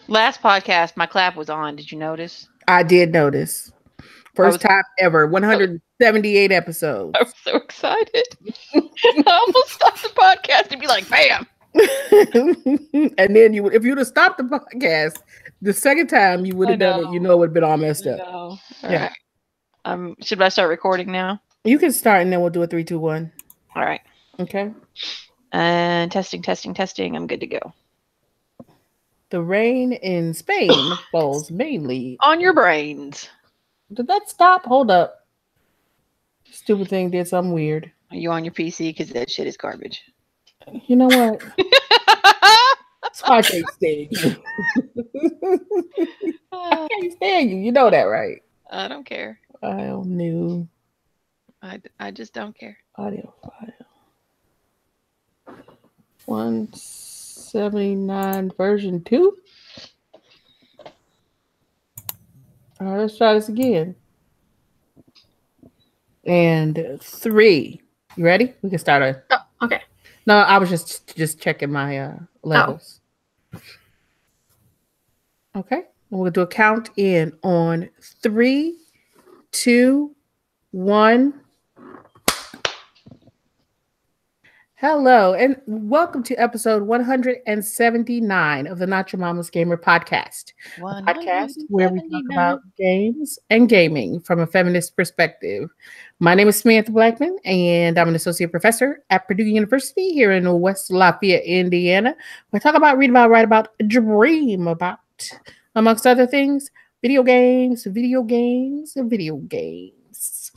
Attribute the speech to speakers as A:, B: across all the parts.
A: Last podcast, my clap was on. Did you notice?
B: I did notice.
A: I
B: First
A: was
B: time ever,
A: I was,
B: 178
A: I was
B: episodes.
A: so excited. I almost stopped the podcast and be like, "Bam!"
B: And then if you'd have stopped the podcast the second time, you would
A: I
B: have done
A: know.
B: it. It would have been all messed
A: I
B: up.
A: know. All
B: Yeah.
A: right. Should I start recording now?
B: You can start and then we'll do a 3, 2, 1.
A: All right.
B: Okay.
A: And testing, testing, testing. I'm good to go.
B: The rain in Spain falls mainly.
A: On your brains.
B: Did that stop? Hold up. Stupid thing did something weird.
A: Are you on your PC? Because that shit is garbage.
B: You know what? So I can't stand you. I can't stand you. You know that, right?
A: I don't care.
B: File new
A: I just don't care.
B: audio file. 179 version 2. All right, let's try this again. And 3. You ready? We can start.
C: Oh, okay.
B: No, I was just checking my levels. Okay, and we'll do a count in on 3, 2, 1. Hello, and welcome to episode 179 of the Not Your Mama's Gamer podcast. A podcast where we talk about games and gaming from a feminist perspective. My name is Samantha Blackman, and I'm an associate professor at Purdue University here in West Lafayette, Indiana. We talk about, read about, write about, dream about, amongst other things, video games, and video games.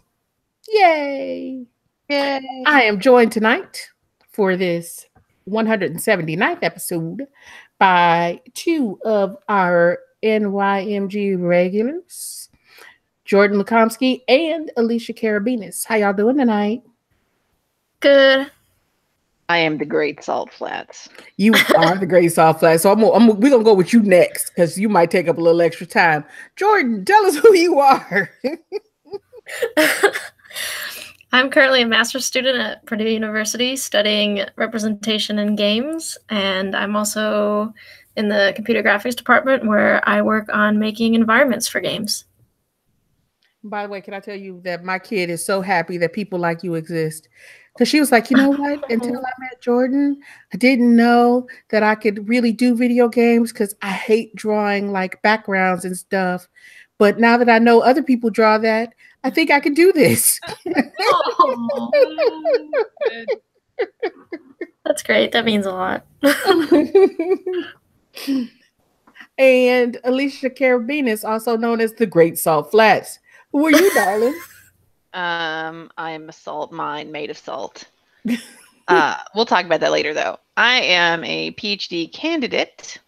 B: Yay!
A: Yay!
B: I am joined tonight for this 179th episode by 2 of our NYMG regulars, Jordan Lukomsky and Alicia Karabinas. How y'all doing tonight?
C: Good.
A: I am the Great Salt Flats.
B: You are the Great Salt Flats. So we're gonna go with you next because you might take up a little extra time. Jordan, tell us who you are.
C: I'm currently a master's student at Purdue University studying representation in games, and I'm also in the computer graphics department where I work on making environments for games.
B: By the way, can I tell you that my kid is so happy that people like you exist? Because she was like, you know what? Until I met Jordan, I didn't know that I could really do video games because I hate drawing like backgrounds and stuff. But now that I know other people draw that, I think I can do this.
C: That's great. That means a lot.
B: And Alicia Karabinas, also known as the Great Salt Flats. Who are you, darling?
A: I am a salt mine made of salt. We'll talk about that later, though. I am a PhD candidate.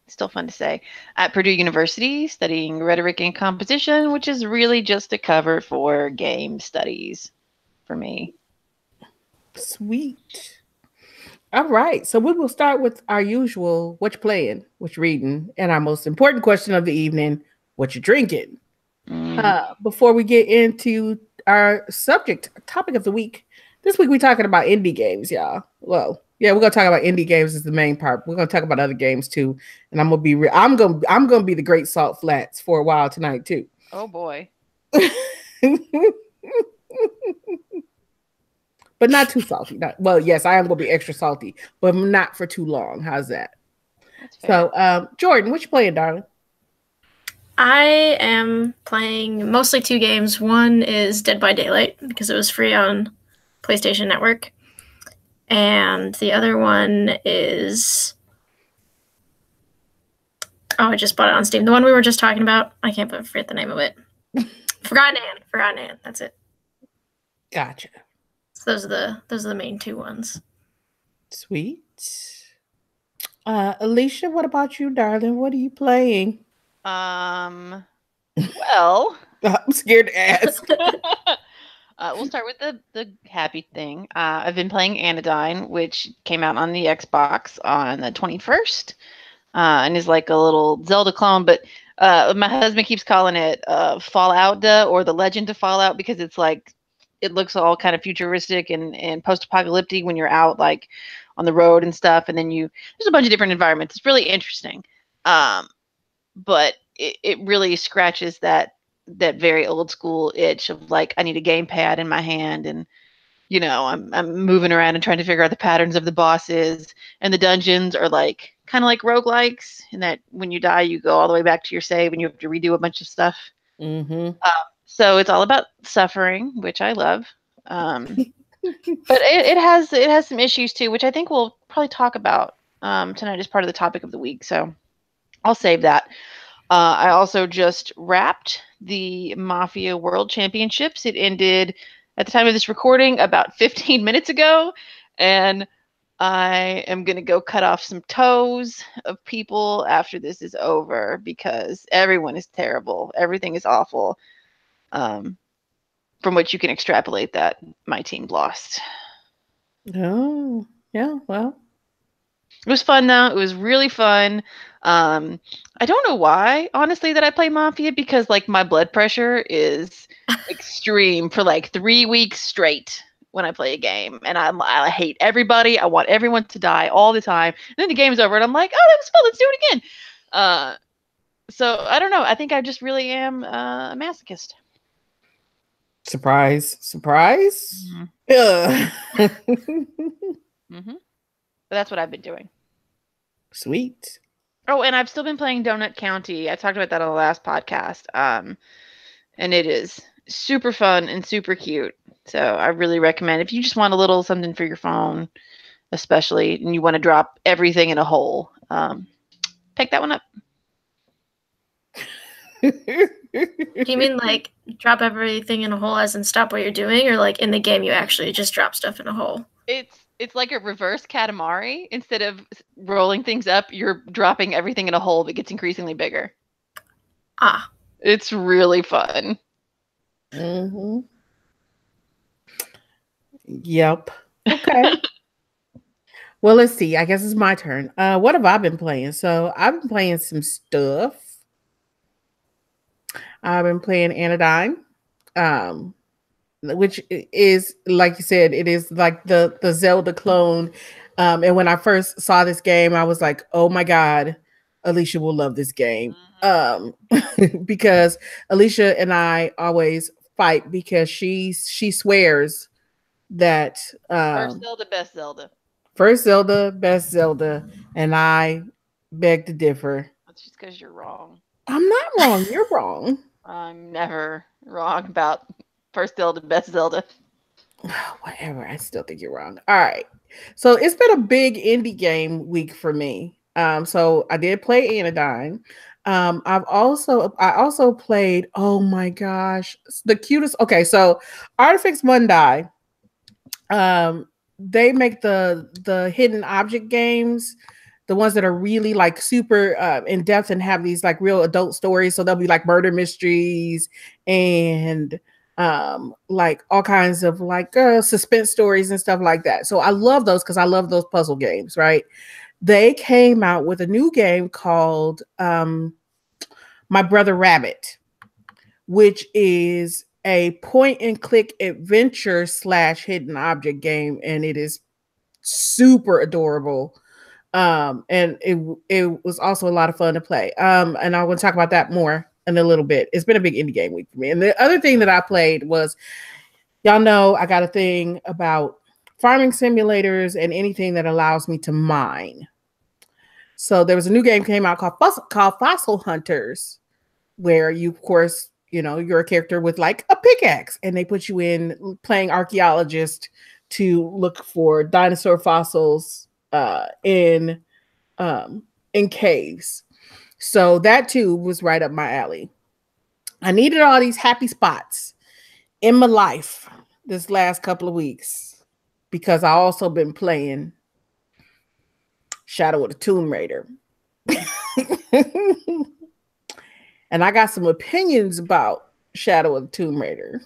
A: Still fun to say, at Purdue University, studying rhetoric and composition, which is really just a cover for game studies for me.
B: Sweet. All right. So we will start with our usual, what you playing, what you reading, and our most important question of the evening, what you drinking. Before we get into our topic of the week, this week we're talking about indie games, y'all. Well, yeah, we're gonna talk about indie games as the main part. We're gonna talk about other games too, and I'm gonna be the Great Salt Flats for a while tonight too.
A: Oh boy.
B: But not too salty. Well, yes, I am gonna be extra salty, but not for too long. How's that? So, Jordan, what you playing, darling?
C: I am playing mostly 2 games. One is Dead by Daylight because it was free on PlayStation Network. And the other one is... I just bought it on Steam. The one we were just talking about. I can't forget the name of it. Forgotten Anne. That's it.
B: Gotcha.
C: So those are the main 2 ones.
B: Sweet. Alicia, what about you, darling? What are you playing?
A: Well,
B: I'm scared to ask.
A: We'll start with the happy thing. I've been playing Anodyne, which came out on the Xbox on the 21st, and is like a little Zelda clone. But my husband keeps calling it Fallout or the Legend of Fallout because it's like it looks all kind of futuristic and post-apocalyptic when you're out like on the road and stuff. And then there's a bunch of different environments. It's really interesting. But it really scratches that very old school itch of like, I need a gamepad in my hand, and I'm moving around and trying to figure out the patterns of the bosses, and the dungeons are like kind of like roguelikes in that when you die, you go all the way back to your save and you have to redo a bunch of stuff.
B: Mm-hmm.
A: So it's all about suffering, which I love. But it has some issues too, which I think we'll probably talk about tonight as part of the topic of the week. So I'll save that. I also just wrapped the Mafia World Championships. It ended at the time of this recording about 15 minutes ago, and I am going to go cut off some toes of people after this is over because everyone is terrible. Everything is awful. From which you can extrapolate that my team lost.
B: Oh, yeah, well.
A: It was fun, though. It was really fun. I don't know why, honestly, that I play Mafia, because like my blood pressure is extreme for like 3 weeks straight when I play a game, and I hate everybody. I want everyone to die all the time. And then the game's over, and I'm like, oh, that was fun. Let's do it again. So I don't know. I think I just really am a masochist.
B: Surprise.
A: Mm-hmm.
B: Yeah.
A: Mm-hmm. But that's what I've been doing.
B: Sweet.
A: Oh, and I've still been playing Donut County. I talked about that on the last podcast. And it is super fun and super cute. So I really recommend, if you just want a little something for your phone, especially, and you want to drop everything in a hole, pick that one up.
C: You mean like drop everything in a hole as in stop what you're doing, or like in the game you actually just drop stuff in a hole?
A: It's like a reverse Katamari. Instead of rolling things up, you're dropping everything in a hole that gets increasingly bigger.
C: Ah.
A: It's really fun.
B: Mm-hmm. Yep. Okay. Well, let's see. I guess it's my turn. What have I been playing? So I've been playing some stuff. I've been playing Anodyne, which is, like you said, it is like the Zelda clone. And when I first saw this game, I was like, oh my God, Alicia will love this game. Because Alicia and I always fight because she swears that
A: first Zelda, best Zelda.
B: First Zelda, best Zelda, and I beg to differ.
A: That's just because you're wrong.
B: I'm not wrong. You're wrong.
A: I'm never wrong about first Zelda, best Zelda.
B: Whatever. I still think you're wrong. All right. So it's been a big indie game week for me. So I did play Anodyne. I also played, oh my gosh, the cutest. Okay, so Artifex Mundi. They make the hidden object games, the ones that are really like super in depth and have these like real adult stories. So they'll be like murder mysteries and like all kinds of like suspense stories and stuff like that. So I love those because I love those puzzle games, right? They came out with a new game called My Brother Rabbit, which is a point and click adventure / hidden object game, and it is super adorable. And it was also a lot of fun to play. And I want to talk about that more in a little bit. It's been a big indie game week for me. And the other thing that I played was, y'all know I got a thing about farming simulators and anything that allows me to mine. So there was a new game came out called Fossil Hunters, where you, of course, you're a character with like a pickaxe, and they put you in playing archaeologist to look for dinosaur fossils in caves. So that too was right up my alley. I needed all these happy spots in my life this last couple of weeks because I also been playing Shadow of the Tomb Raider. And I got some opinions about Shadow of the Tomb Raider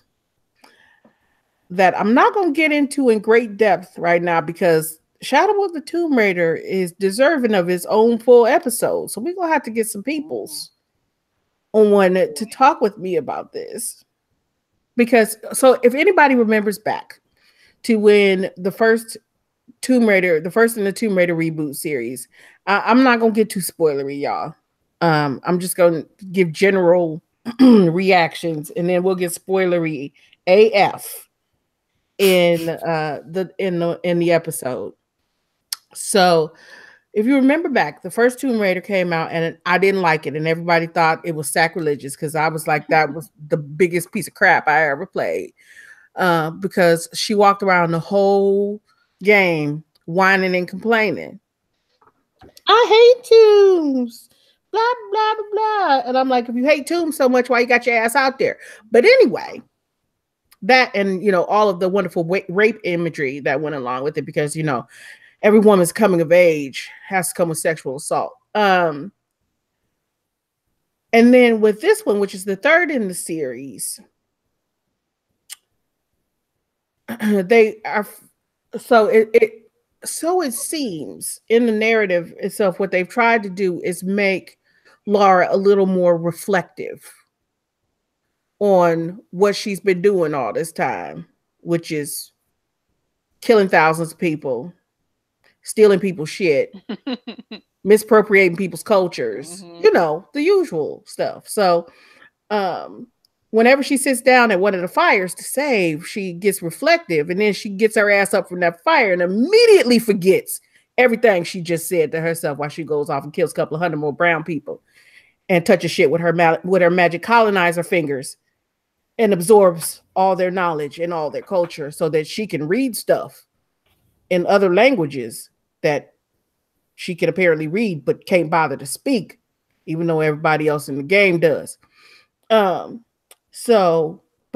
B: that I'm not going to get into in great depth right now because Shadow of the Tomb Raider is deserving of its own full episode. So we're going to have to get some peoples on one to talk with me about this. Because, so if anybody remembers back to when the first in the Tomb Raider reboot series, I'm not going to get too spoilery, y'all. I'm just going to give general reactions, and then we'll get spoilery AF in the episode. So, if you remember back, the first Tomb Raider came out, and I didn't like it, and everybody thought it was sacrilegious because I was like, that was the biggest piece of crap I ever played. Because she walked around the whole game whining and complaining. I hate tombs. Blah, blah, blah, blah. And I'm like, if you hate tombs so much, why you got your ass out there? But anyway, that and, all of the wonderful rape imagery that went along with it, because, every woman's coming of age has to come with sexual assault. And then with this one, which is the third in the series, they are, so it seems in the narrative itself, what they've tried to do is make Lara a little more reflective on what she's been doing all this time, which is killing thousands of people, stealing people's shit, misappropriating people's cultures, the usual stuff. So whenever she sits down at one of the fires to save, she gets reflective, and then she gets her ass up from that fire and immediately forgets everything she just said to herself while she goes off and kills a couple of hundred more brown people and touches shit with her magic colonizer fingers and absorbs all their knowledge and all their culture so that she can read stuff in other languages that she can apparently read but can't bother to speak, even though everybody else in the game does. But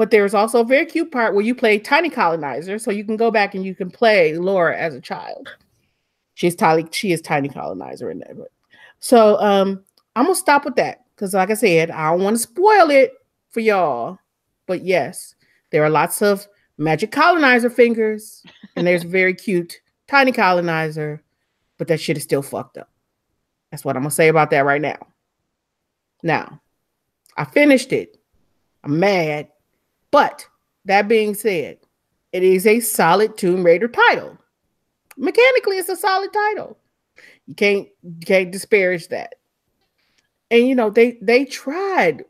B: there's also a very cute part where you play Tiny Colonizer, so you can go back and you can play Laura as a child. She is Tiny Colonizer in that. So I'm gonna stop with that because, like I said, I don't want to spoil it for y'all. But yes, there are lots of magic colonizer fingers, and there's very cute Tiny Colonizer, but that shit is still fucked up. That's what I'm gonna say about that right now. Now, I finished it. I'm mad. But that being said, it is a solid Tomb Raider title. Mechanically, it's a solid title. You can't disparage that. And they tried,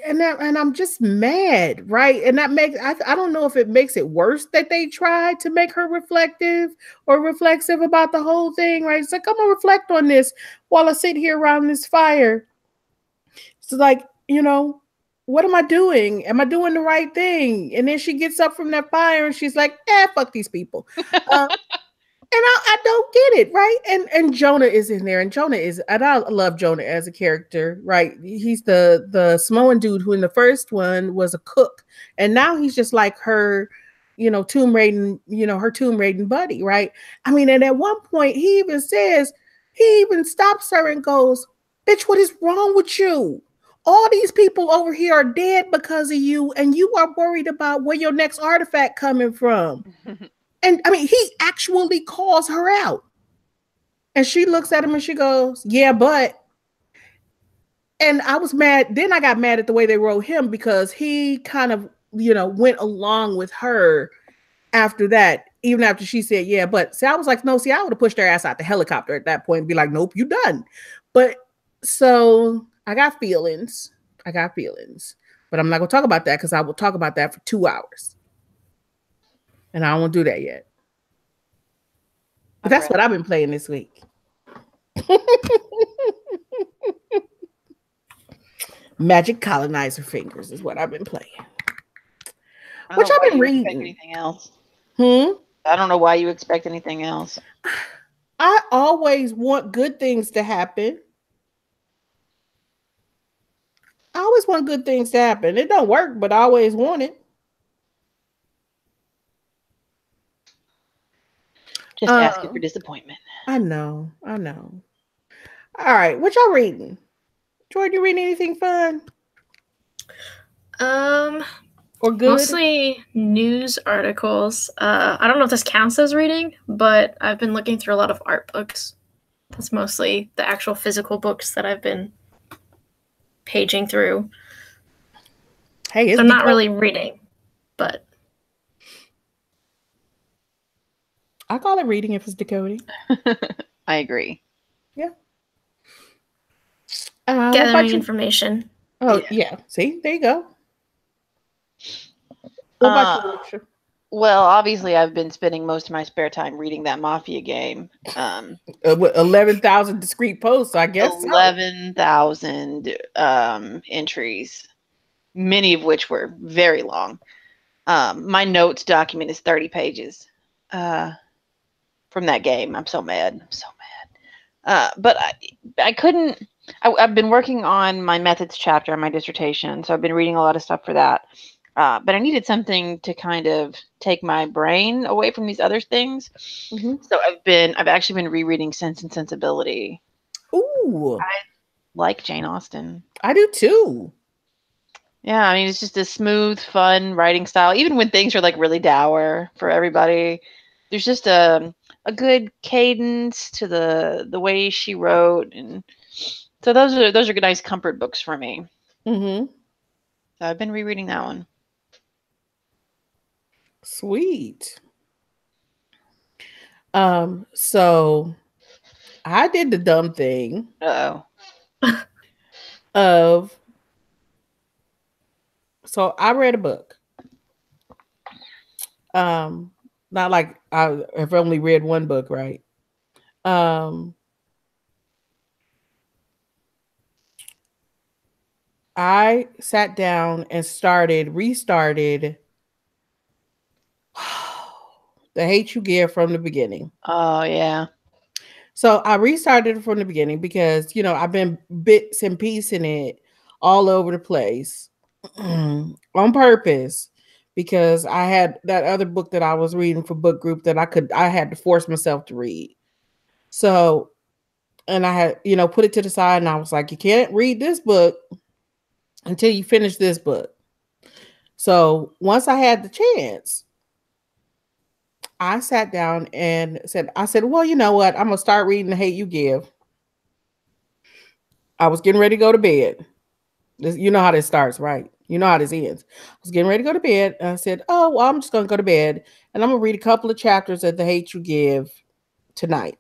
B: and I'm just mad, right? And that makes I don't know if it makes it worse that they tried to make her reflective or reflexive about the whole thing, right? It's like, I'm gonna reflect on this while I sit here around this fire. It's like, what am I doing? Am I doing the right thing? And then she gets up from that fire and she's like, fuck these people. And I don't get it, right? And Jonah is in there, and I love Jonah as a character, right? He's the Samoan dude who in the first one was a cook, and now he's just like her, Tomb Raiding, her Tomb Raiding buddy, right? I mean, and at one point he even stops her and goes, "Bitch, what is wrong with you? All these people over here are dead because of you, and you are worried about where your next artifact coming from." And I mean, he actually calls her out. And she looks at him and she goes, "Yeah, but." And I was mad. Then I got mad at the way they wrote him because he kind of, went along with her after that, even after she said, "Yeah, but." See, I was like, no, I would have pushed her ass out the helicopter at that point and be like, "Nope, you done." But so I got feelings. But I'm not going to talk about that because I will talk about that for 2 hours. And I won't do that yet. But that's what I've been playing this week. Magic Colonizer Fingers is what I've been playing. Which I've been reading.
A: Anything else? I don't know why you expect anything else.
B: I always want good things to happen. It don't work, but I always want it.
A: Just asking for disappointment.
B: I know. All right, what y'all reading? Jordan, you reading anything fun? Or good?
C: Mostly news articles. I don't know if this counts as reading, but I've been looking through a lot of art books. That's mostly the actual physical books that I've been paging through.
B: Hey,
C: I'm not really reading, but
B: I call it reading if it's decoding.
A: I agree.
B: Yeah.
C: gathering information.
B: Oh yeah. See, there you go. What about you, Alicia?
A: Well, obviously, I've been spending most of my spare time reading that Mafia game.
B: 11,000 discrete posts, I guess.
A: 11,000 entries, many of which were very long. My notes document is 30 pages from that game. I'm so mad. I'm so mad. But I couldn't. I've been working on my methods chapter on my dissertation, so I've been reading a lot of stuff for that. But I needed something to kind of take my brain away from these other things. Mm-hmm. So I've actually been rereading Sense and Sensibility.
B: Ooh.
A: I like Jane Austen.
B: I do too.
A: Yeah, I mean, it's just a smooth, fun writing style. Even when things are like really dour for everybody, there's just a good cadence to the way she wrote, and so those are good, nice comfort books for me.
B: Mm-hmm.
A: So I've been rereading that one.
B: Sweet. So I did the dumb thing. So I read a book. Not like I've only read one book, right? I sat down and restarted The Hate U Give from the beginning.
A: Oh, yeah.
B: So I restarted it from the beginning because, I've been bits and pieces in it all over the place on purpose, because I had that other book that I was reading for book group that I had to force myself to read. So, and I had, put it to the side, and I was like, you can't read this book until you finish this book. So once I had the chance, I sat down and said, well, you know what? I'm going to start reading The Hate U Give. I was getting ready to go to bed. You know how this starts, right? You know how this ends. I was getting ready to go to bed. And I said, oh, well, I'm just going to go to bed. And I'm going to read a couple of chapters of The Hate U Give tonight.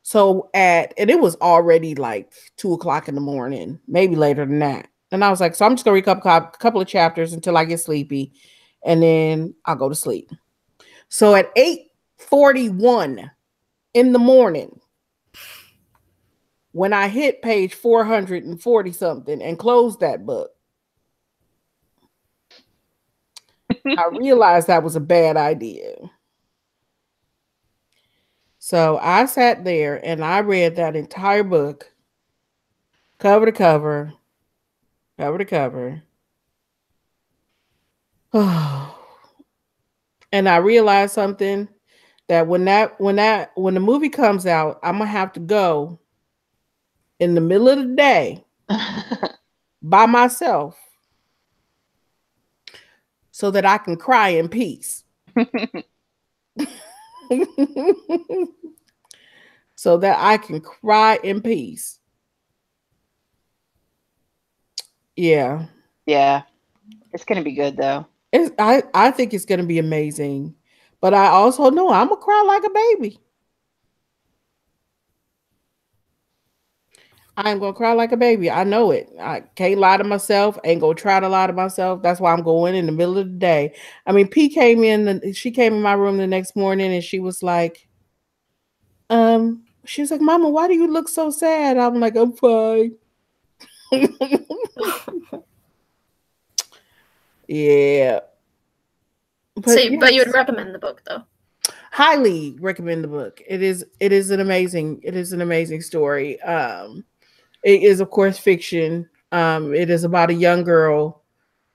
B: So and it was already like 2:00 in the morning, maybe later than that. And I was like, so I'm just going to read a couple of chapters until I get sleepy. And then I'll go to sleep. So at 8:41 in the morning, when I hit page 440 something and closed that book, I realized that was a bad idea. So I sat there and I read that entire book, cover to cover, cover to cover. And I realized something, that when the movie comes out, I'm gonna have to go in the middle of the day by myself so that I can cry in peace. So that I can cry in peace. Yeah.
A: Yeah. It's going to be good, though.
B: I think it's going to be amazing. But I also know I'm going to cry like a baby. I'm going to cry like a baby. I know it. I can't lie to myself. Ain't going to try to lie to myself. That's why I'm going in the middle of the day. I mean, she came in my room the next morning and she was like, Mama, why do you look so sad? I'm like, I'm fine. Yeah.
C: But you would recommend the book, though?
B: Highly recommend the book. It is an amazing story. It is, of course, fiction. It is about a young girl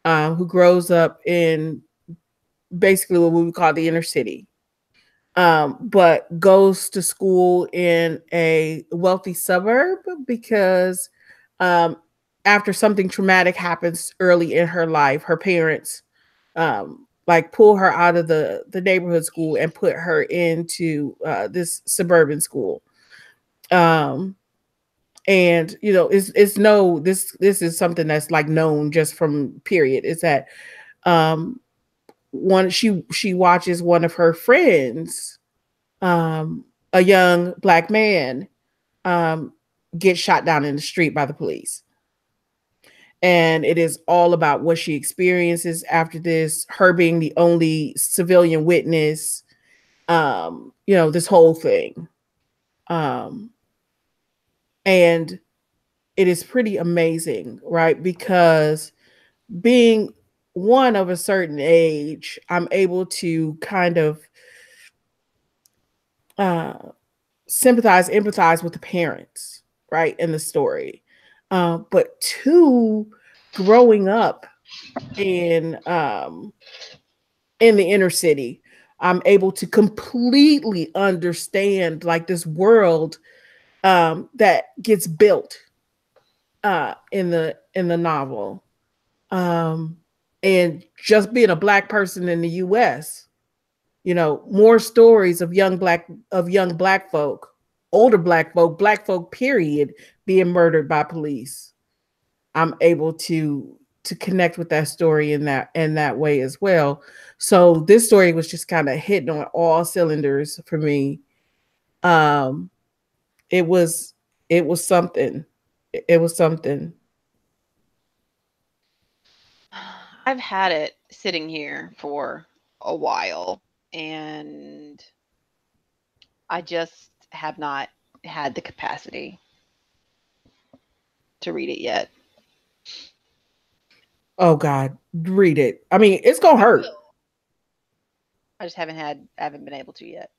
B: who grows up in basically what we would call the inner city, but goes to school in a wealthy suburb because after something traumatic happens early in her life, her parents pull her out of the neighborhood school and put her into this suburban school. And this is something that's like known just from period, is that she watches one of her friends, a young black man, gets shot down in the street by the police. And it is all about what she experiences after this, her being the only civilian witness, this whole thing. And it is pretty amazing, right? Because being one of a certain age, I'm able to kind of empathize with the parents, right, in the story. But two, growing up in the inner city, I'm able to completely understand like this world that gets built in the novel. And just being a Black person in the US, more stories of young black folk, older Black folk period, being murdered by police. I'm able to connect with that story in that way as well. So this story was just kind of hitting on all cylinders for me. It was something. It was something.
A: I've had it sitting here for a while, and I just have not had the capacity to read it yet.
B: Oh God, read it. I mean, it's gonna hurt.
A: I just haven't been able to yet.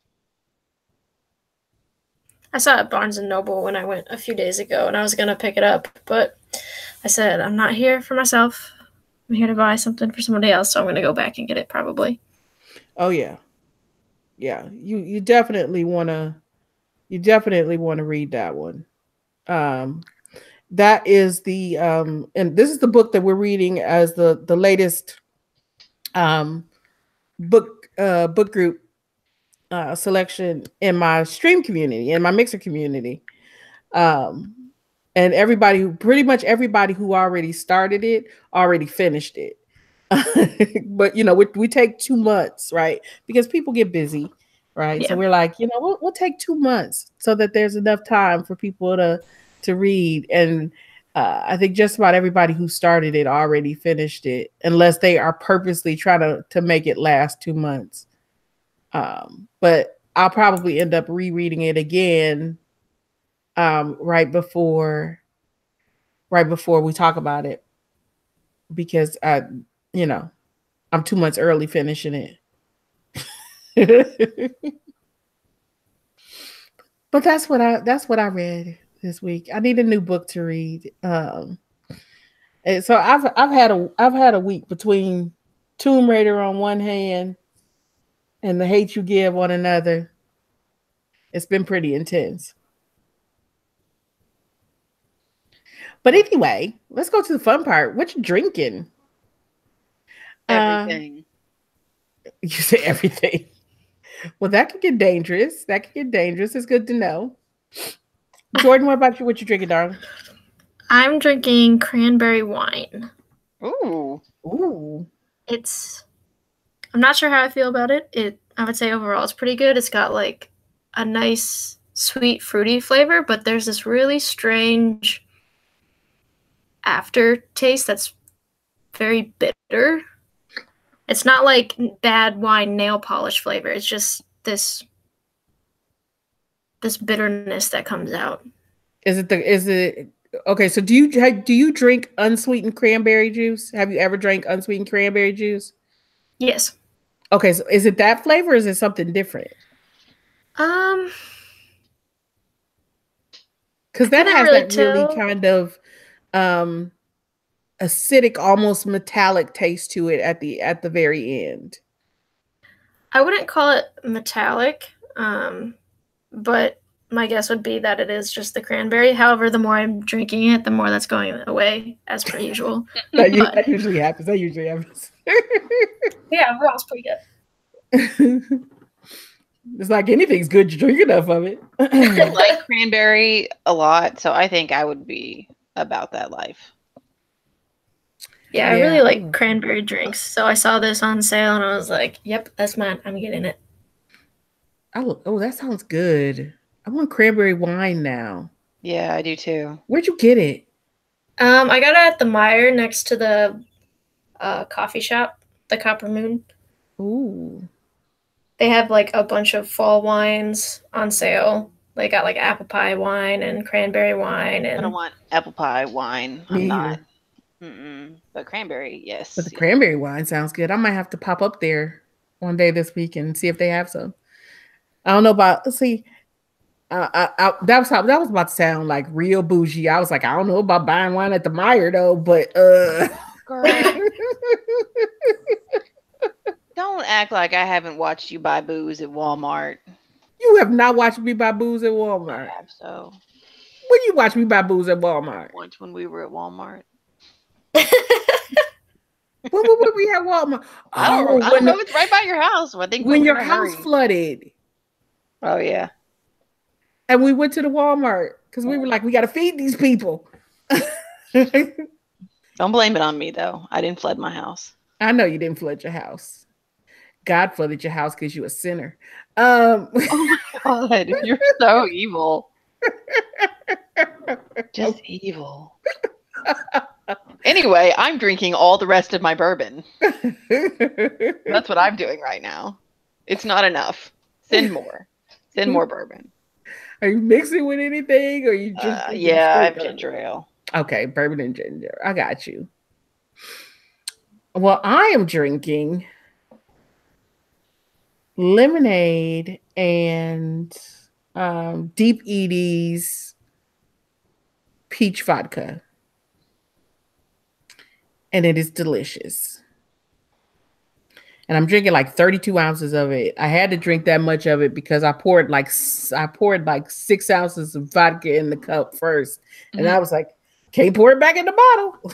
C: I saw it at Barnes & Noble when I went a few days ago, and I was gonna pick it up, but I said, I'm not here for myself. I'm here to buy something for somebody else, so I'm gonna go back and get it probably.
B: Oh yeah. Yeah. You definitely wanna read that one. That is the and this is the book that we're reading as the latest book group selection in my stream community, in my Mixer community. And pretty much everybody who already started it already finished it. But we take 2 months, right? Because people get busy, right? Yeah. So we're like, we'll take 2 months so that there's enough time for people to read. And I think just about everybody who started it already finished it, unless they are purposely trying to make it last 2 months. But I'll probably end up rereading it again right before we talk about it, because I'm 2 months early finishing it. But that's what I read this week. I need a new book to read. And so I've had a week between Tomb Raider on one hand and The Hate You Give on another. It's been pretty intense. But anyway, let's go to the fun part. What you drinking?
A: Everything.
B: You say everything. Well, that could get dangerous. It's good to know. Jordan, what about you? What you drinking, darling?
C: I'm drinking cranberry wine.
A: Ooh.
C: I'm not sure how I feel about it. I would say overall it's pretty good. It's got like a nice sweet fruity flavor, but there's this really strange aftertaste that's very bitter. It's not like bad wine nail polish flavor. It's just this bitterness that comes out.
B: Is it okay? So do you drink unsweetened cranberry juice? Have you ever drank unsweetened cranberry juice?
C: Yes.
B: Okay, so is it that flavor or is it something different?
C: Because
B: that has really that really kind of acidic, almost metallic taste to it at the very end.
C: I wouldn't call it metallic, but my guess would be that it is just the cranberry. However, the more I'm drinking it, the more that's going away, as per usual.
B: that usually happens.
C: Yeah, overall it's pretty good.
B: It's like anything's good, you drink enough of it.
A: I like cranberry a lot, so I think I would be about that life.
C: Yeah, I really like cranberry drinks. So I saw this on sale and I was like, yep, that's mine. I'm getting it.
B: Oh, that sounds good. I want cranberry wine now.
A: Yeah, I do too.
B: Where'd you get it?
C: I got it at the Meijer next to the coffee shop, the Copper Moon.
B: Ooh.
C: They have like a bunch of fall wines on sale. They got like apple pie wine and cranberry wine. And
A: I don't want apple pie wine.
B: Me
A: I'm
B: either.
A: not. But cranberry, yes.
B: But the cranberry wine sounds good. I might have to pop up there one day this week and see if they have some. I don't know about. See, that was about to sound like real bougie. I was like, I don't know about buying wine at the Meijer though, but
A: Girl. Don't act like I haven't watched you buy booze at Walmart.
B: You have not watched me buy booze at Walmart.
A: I have so.
B: When you watch me buy booze at Walmart?
A: Once when we were at Walmart.
B: When were we at Walmart?
A: I don't know if it's right by your house. I think
B: when your house flooded.
A: Oh yeah.
B: And we went to the Walmart because we were like, we got to feed these people.
A: Don't blame it on me though. I didn't flood my house.
B: I know you didn't flood your house. God flooded your house because you're a sinner. Oh
A: my God, you're so evil. Just evil. Anyway, I'm drinking all the rest of my bourbon. That's what I'm doing right now. It's not enough. Send more. Send more bourbon.
B: Are you mixing with anything, or you just?
A: Yeah, I have ginger ale.
B: Okay, bourbon and ginger. I got you. Well, I am drinking lemonade and Deep Edie's peach vodka. And it is delicious. And I'm drinking like 32 ounces of it. I had to drink that much of it because I poured like 6 ounces of vodka in the cup first. And I was like, can't pour it back in the bottle.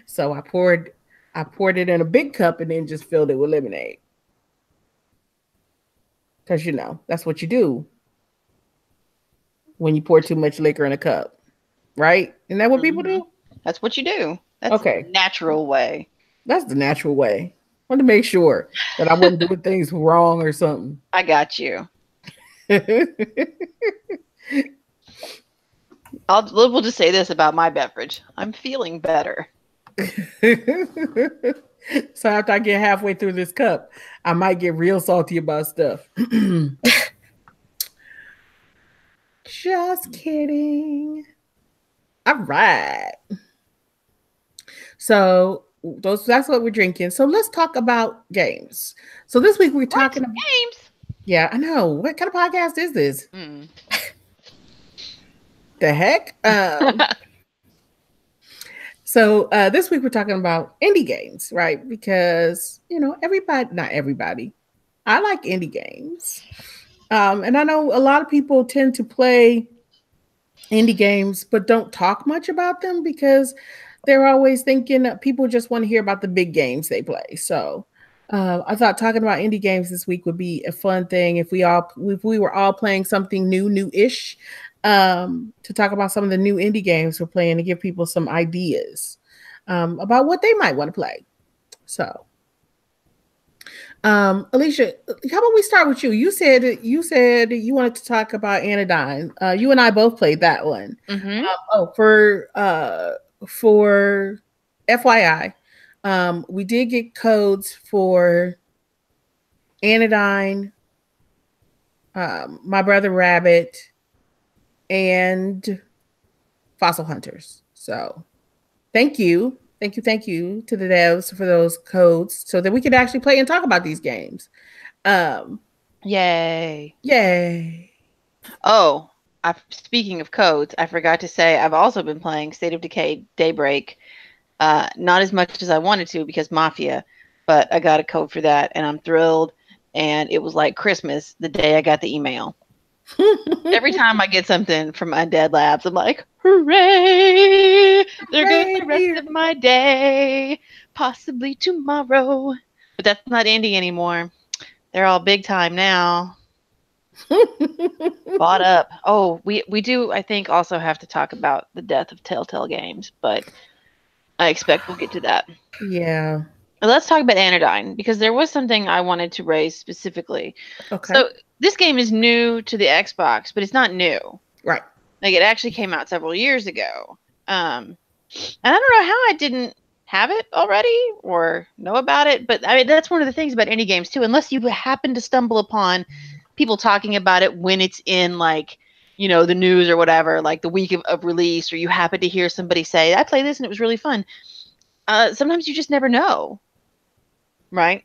B: So I poured it in a big cup and then just filled it with lemonade. Because, you know, that's what you do when you pour too much liquor in a cup. Right? Isn't that what people do?
A: That's what you do. That's the natural way.
B: That's the natural way. I wanted to make sure that I wasn't doing things wrong or something.
A: I got you. We'll just say this about my beverage. I'm feeling better.
B: So after I get halfway through this cup, I might get real salty about stuff. Just kidding. All right. So that's what we're drinking. So let's talk about games. So this week we're talking about
A: games.
B: Yeah, I know. What kind of podcast is this? The heck? So this week we're talking about indie games, right? Because, you know, not everybody. I like indie games. And I know a lot of people tend to play indie games, but don't talk much about them because they're always thinking that people just want to hear about the big games they play. So I thought talking about indie games this week would be a fun thing if we were all playing something new-ish, to talk about some of the new indie games we're playing and give people some ideas about what they might want to play. So, Alicia, how about we start with you? You said you wanted to talk about Anodyne. You and I both played that one. For FYI, we did get codes for Anodyne, My Brother Rabbit, and Fossil Hunters. So thank you to the devs for those codes so that we could actually play and talk about these games.
A: Yay.
B: Oh,
A: speaking of codes, I forgot to say I've also been playing State of Decay Daybreak. Not as much as I wanted to because Mafia, but I got a code for that and I'm thrilled. And it was like Christmas the day I got the email. Every time I get something from Undead Labs, I'm like, hooray! There goes the rest of my day, possibly tomorrow. But that's not indie anymore. They're all big time now. Bought up. Oh, we do, I think, also have to talk about the death of Telltale Games, but I expect we'll get to that.
B: Yeah.
A: Let's talk about Anodyne, because there was something I wanted to raise specifically.
B: Okay.
A: So this game is new to the Xbox, but it's not new.
B: Right.
A: Like, it actually came out several years ago. And I don't know how I didn't have it already or know about it, but I mean, that's one of the things about indie games too. Unless you happen to stumble upon people talking about it when it's in, like, you know, the news or whatever, like the week of release, or you happen to hear somebody say, I played this and it was really fun. Sometimes you just never know. Right?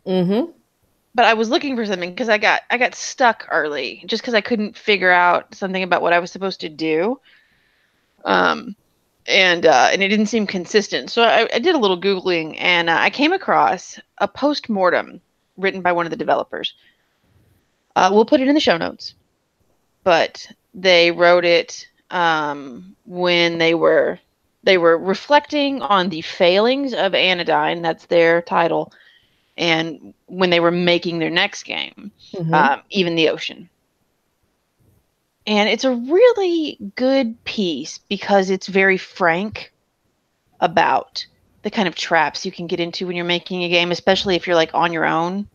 B: Mm-hmm.
A: But I was looking for something because I got stuck early just because I couldn't figure out something about what I was supposed to do. And it didn't seem consistent. So I did a little Googling, and I came across a post-mortem written by one of the developers. We'll put it in the show notes. But they wrote it when they were reflecting on the failings of Anodyne, that's their title, and when they were making their next game, Even the Ocean. And it's a really good piece because it's very frank about the kind of traps you can get into when you're making a game, especially if you're like on your own.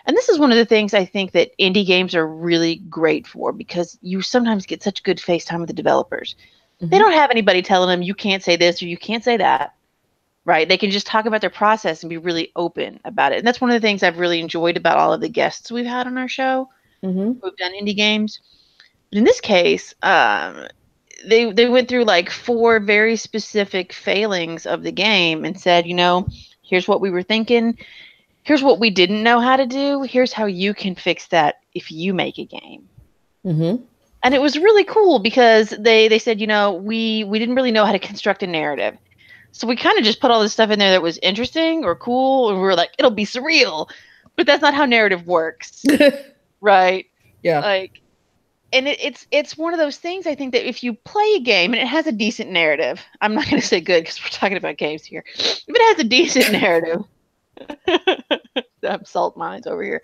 A: And this is one of the things I think that indie games are really great for, because you sometimes get such good face time with the developers. They don't have anybody telling them you can't say this or you can't say that, right? They can just talk about their process and be really open about it. And that's one of the things I've really enjoyed about all of the guests we've had on our show who've done indie games. But in this case, they went through like 4 very specific failings of the game and said, you know, here's what we were thinking. Here's what we didn't know how to do. Here's how you can fix that if you make a game. And it was really cool because they said, you know, we didn't really know how to construct a narrative. So we kind of just put all this stuff in there that was interesting or cool. And we were like, it'll be surreal. But that's not how narrative works. Right?
B: Yeah.
A: Like, and it's one of those things, I think, that if you play a game and it has a decent narrative, I'm not going to say good because we're talking about games here. If it has a decent narrative, salt mines over here.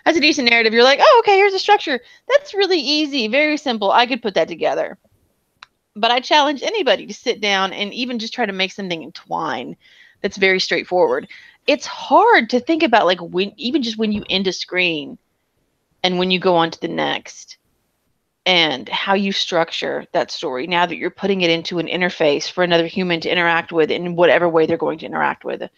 A: Has a decent narrative. You're like, oh, okay, here's a structure. That's really easy, very simple. I could put that together. But I challenge anybody to sit down and even just try to make something entwine that's very straightforward. It's hard to think about, like, when you end a screen and when you go on to the next, and how you structure that story now that you're putting it into an interface for another human to interact with in whatever way they're going to interact with it.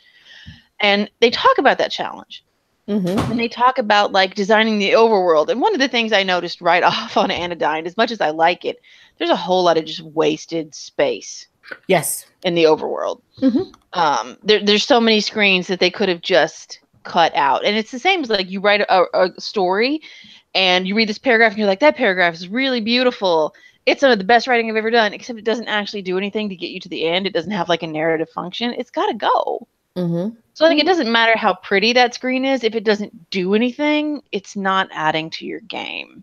A: And they talk about that challenge. And they talk about, like, designing the overworld. And one of the things I noticed right off on Anodyne, as much as I like it, there's a whole lot of just wasted space.
B: Yes.
A: In the overworld. There's so many screens that they could have just cut out. And it's the same as, like, you write a story and you read this paragraph and you're like, that paragraph is really beautiful. It's some of the best writing I've ever done, except it doesn't actually do anything to get you to the end. It doesn't have, like, a narrative function. It's got to go. So I think it doesn't matter how pretty that screen is. If it doesn't do anything, it's not adding to your game.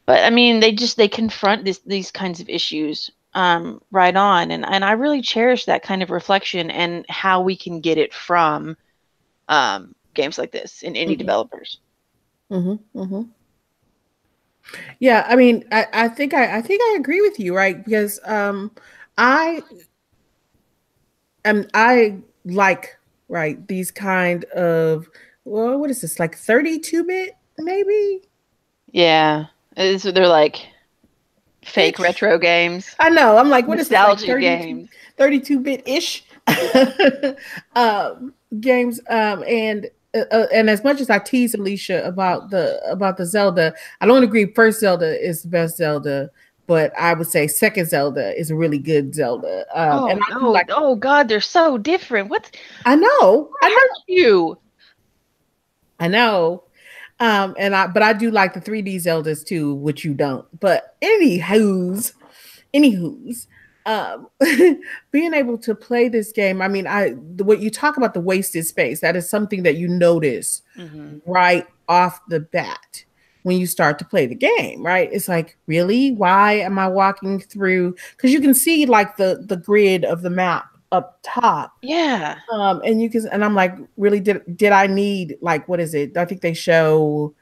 A: But I mean, they confront these kinds of issues right on. And I really cherish that kind of reflection and how we can get it from games like this in indie developers.
B: Yeah, I mean, I think I agree with you, right? Because I like, right, these kind of, well, what is this, like 32-bit maybe?
A: Yeah, they're like fake retro games.
B: I know. I'm like, what is
A: nostalgia like games?
B: 32-bit-ish games. And as much as I tease Alicia about the Zelda, I don't agree. First Zelda is the best Zelda. But I would say second Zelda is a really good Zelda.
A: Oh God, they're so different.
B: I know.
A: You.
B: I know. But I do like the 3D Zeldas too, which you don't. But anywho's, being able to play this game. I mean, what you talk about, the wasted space, that is something that you notice right off the bat. When you start to play the game, right? It's like, really? Why am I walking through? Because you can see, like, the grid of the map up top.
A: Yeah.
B: And I'm like, really, did I need, like, what is it? I think they show,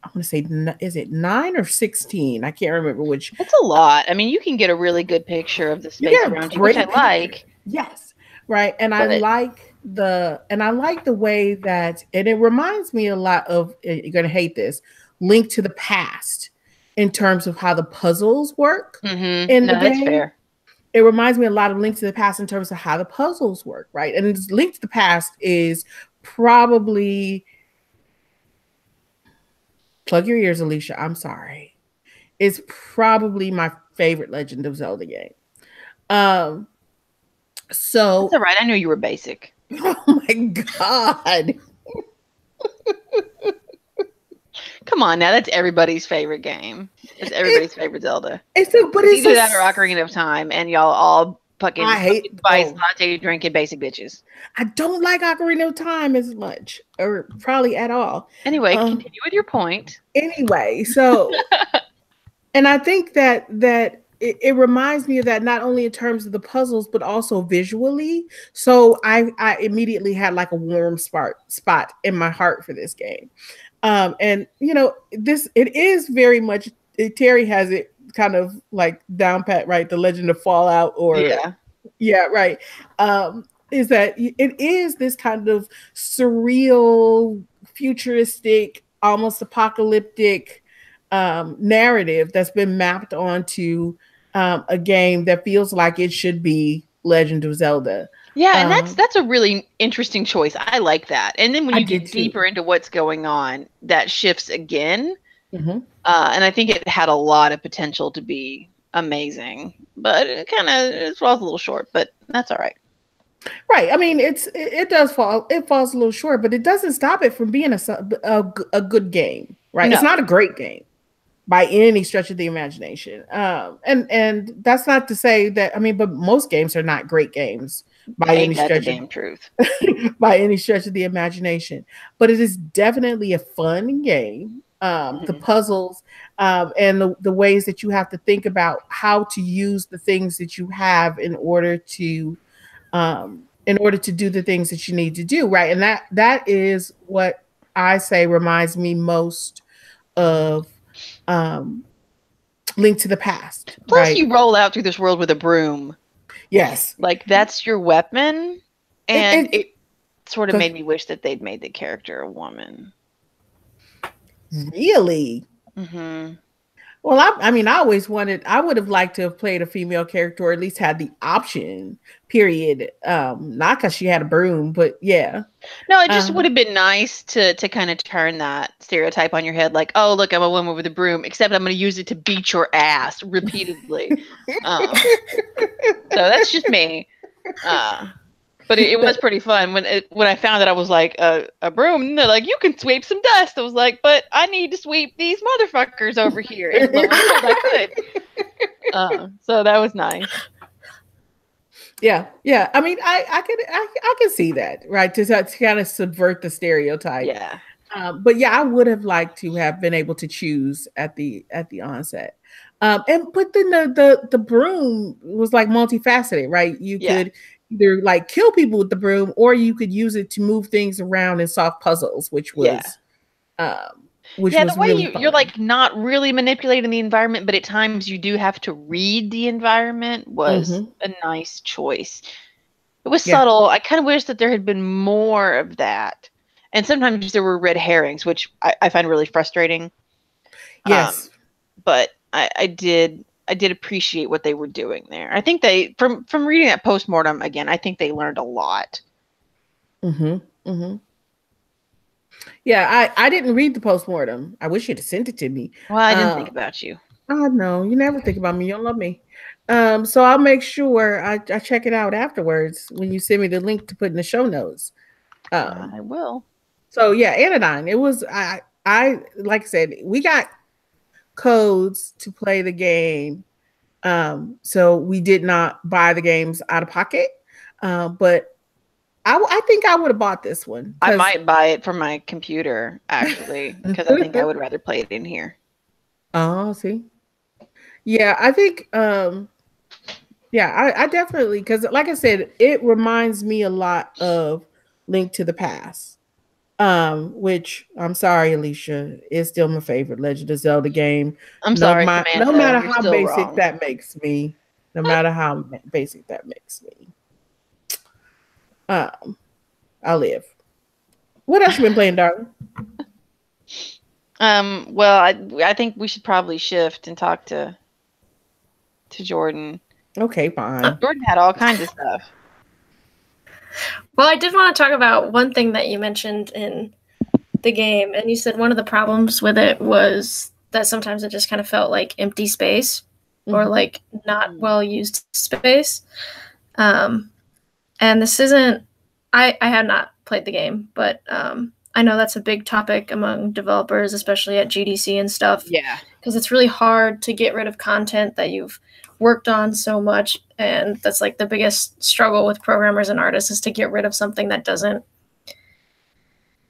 B: I want to say, is it 9 or 16? I can't remember which.
A: It's a lot. I mean, you can get a really good picture of the space around you, which I like.
B: Yes. Right. And I like and I like the way that, and it reminds me a lot of, you're gonna hate this, Link to the Past, in terms of how the puzzles work in the game.
A: That's fair.
B: It reminds me a lot of Link to the Past in terms of how the puzzles work, right? And Link to the Past is probably, plug your ears, Alicia, I'm sorry, it's probably my favorite Legend of Zelda game. So
A: that's all right. I knew you were basic.
B: Oh my God.
A: Come on now, that's everybody's favorite game. It's everybody's favorite Zelda.
B: It's either
A: that or Ocarina of Time, and y'all all fucking spice latte drinking basic bitches.
B: I don't like Ocarina of Time as much, or probably at all.
A: Anyway, continue with your point.
B: Anyway, so, and I think that it reminds me of that, not only in terms of the puzzles, but also visually. So I immediately had like a warm spot in my heart for this game. And you know, it is very much, Terry has it kind of like down pat, right? The Legend of Fallout, or yeah, right. Is that it is this kind of surreal, futuristic, almost apocalyptic narrative that's been mapped onto a game that feels like it should be Legend of Zelda.
A: Yeah, and that's a really interesting choice. I like that. And then when you get deeper into what's going on, that shifts again. And I think it had a lot of potential to be amazing, but it falls a little short. But that's all right.
B: Right. I mean, it falls a little short, but it doesn't stop it from being a good game. Right. No. It's not a great game by any stretch of the imagination. And that's not to say that, I mean, but most games are not great games by any stretch of truth. By any stretch of the imagination. But it is definitely a fun game. The puzzles and the ways that you have to think about how to use the things that you have in order to do the things that you need to do, right? And that is what I say reminds me most of Link to the Past.
A: Plus, right? You roll out through this world with a broom.
B: Yes.
A: Like, that's your weapon. And it sort of made me wish that they'd made the character a woman.
B: Really? Well, I mean, I would have liked to have played a female character, or at least had the option, period. Not because she had a broom, but yeah.
A: No, it just would have been nice to kind of turn that stereotype on your head. Like, oh, look, I'm a woman with a broom, except I'm going to use it to beat your ass repeatedly. So that's just me. But it was pretty fun. When I found that, I was like, a broom? And they're like, you can sweep some dust. I was like, but I need to sweep these motherfuckers over here. And I could. So that was nice.
B: Yeah. I mean, I can see that, right? To kind of subvert the stereotype.
A: Yeah.
B: But yeah, I would have liked to have been able to choose at the onset. But then the broom was like multifaceted, right? You could either like kill people with the broom, or you could use it to move things around and solve puzzles, which was the way
A: really you're like not really manipulating the environment, but at times you do have to read the environment was a nice choice. It was subtle. I kind of wish that there had been more of that. And sometimes there were red herrings, which I find really frustrating.
B: Yes.
A: But I did appreciate what they were doing there. I think they, from reading that postmortem again, I think they learned a lot.
B: Yeah, I didn't read the postmortem. I wish you'd have sent it to me.
A: Well, I didn't think about you.
B: Oh no, you never think about me. You don't love me. So I'll make sure I check it out afterwards when you send me the link to put in the show notes.
A: I will.
B: So yeah, Anodyne. It was I like I said, we got codes to play the game. So we did not buy the games out of pocket. But I think I would have bought this one.
A: I might buy it for my computer, actually, because I think I would rather play it in here.
B: Oh, see? Yeah, I think, I definitely, because like I said, it reminds me a lot of Link to the Past, which, I'm sorry, Alicia, is still my favorite Legend of Zelda game.
A: I'm sorry,
B: Samantha, no matter how basic that makes me. No matter how basic that makes me. I'll live. What else you been playing, darling?
A: Well, I think we should probably shift and talk to Jordan.
B: Okay, fine.
A: Jordan had all kinds of stuff.
C: Well, I did want to talk about one thing that you mentioned in the game, and you said one of the problems with it was that sometimes it just kind of felt like empty space or like not well used space. And this isn't, I have not played the game, but I know that's a big topic among developers, especially at GDC and stuff.
A: Yeah.
C: Because it's really hard to get rid of content that you've worked on so much. And that's like the biggest struggle with programmers and artists, is to get rid of something that doesn't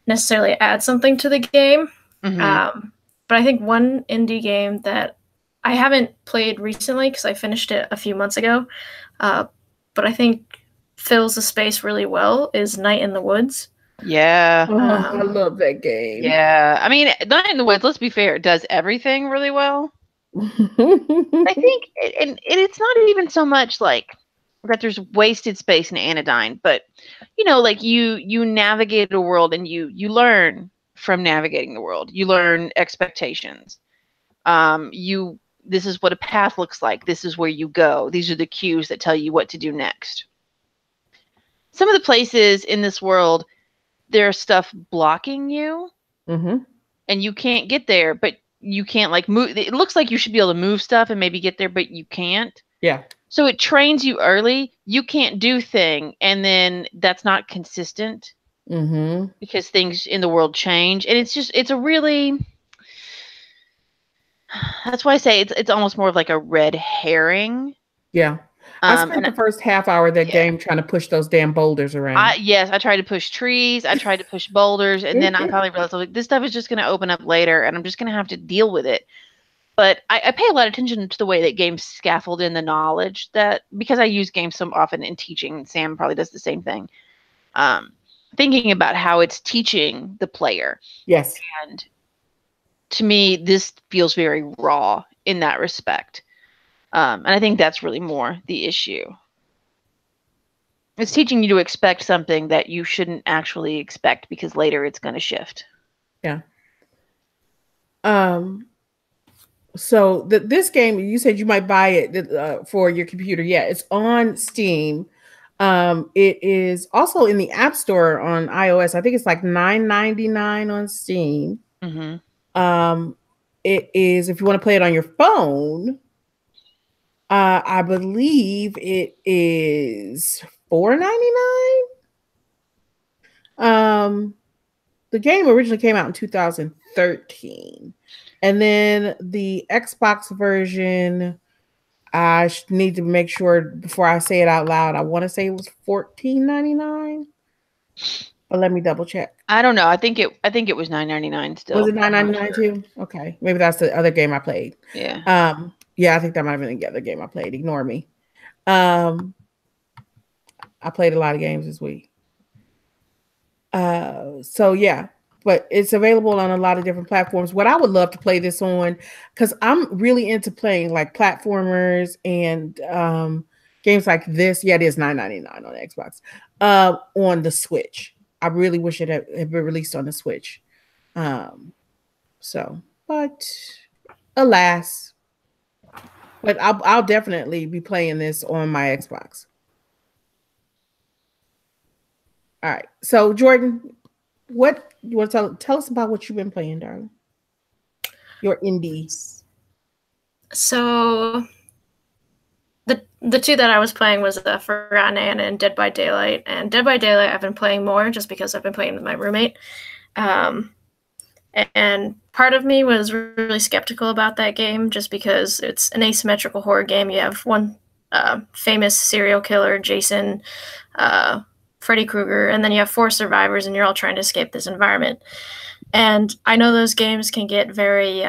C: necessarily add something to the game. But I think one indie game that I haven't played recently, because I finished it a few months ago, but I think fills the space really well, is Night in the Woods.
A: Yeah.
B: I love that game.
A: Yeah. I mean, Night in the Woods, let's be fair, it does everything really well. I think, and it's not even so much like that there's wasted space in Anodyne, but like you navigate a world and you learn from navigating the world. You learn expectations. This is what a path looks like. This is where you go. These are the cues that tell you what to do next. Some of the places in this world, there's stuff blocking you, and you can't get there, but you can't like move. It looks like you should be able to move stuff and maybe get there, but you can't.
B: Yeah. So
A: it trains you early. You can't do thing, and then that's not consistent because things in the world change, and it's a really. That's why I say it's almost more of like a red herring.
B: Yeah. I spent the first half hour of that game trying to push those damn boulders around.
A: Yes, I tried to push trees. I tried to push boulders. And then I finally realized, like, this stuff is just going to open up later, and I'm just going to have to deal with it. But I pay a lot of attention to the way that games scaffold in the knowledge, that because I use games so often in teaching, Sam probably does the same thing. Thinking about how it's teaching the player.
B: Yes.
A: And to me, this feels very raw in that respect. And I think that's really more the issue. It's teaching you to expect something that you shouldn't actually expect, because later it's going to shift.
B: Yeah. So this game, you said you might buy it for your computer. Yeah, it's on Steam. It is also in the App Store on iOS. I think it's like $9.99 on Steam. It is, if you want to play it on your phone, I believe it is $4.99. The game originally came out in 2013, and then the Xbox version, I need to make sure before I say it out loud. I want to say it was $14.99, but let me double check.
A: I don't know. I think it was $9.99 still.
B: Was it $9.99 too? Okay, maybe that's the other game I played.
A: Yeah.
B: Yeah, I think that might have been the other game I played. Ignore me. I played a lot of games this week. So yeah, but it's available on a lot of different platforms. What I would love to play this on, because I'm really into playing like platformers and games like this. Yeah, it is $9.99 on Xbox. On the Switch. I really wish it had been released on the Switch. But alas. But I'll definitely be playing this on my Xbox. All right. So Jordan, what you want to tell us about what you've been playing, darling? Your indies.
C: So the two that I was playing was Forgotten Anna and Dead by Daylight. And Dead by Daylight I've been playing more just because I've been playing with my roommate. And part of me was really skeptical about that game just because it's an asymmetrical horror game. You have one famous serial killer, Jason, Freddy Krueger, and then you have 4 survivors, and you're all trying to escape this environment. And I know those games can get very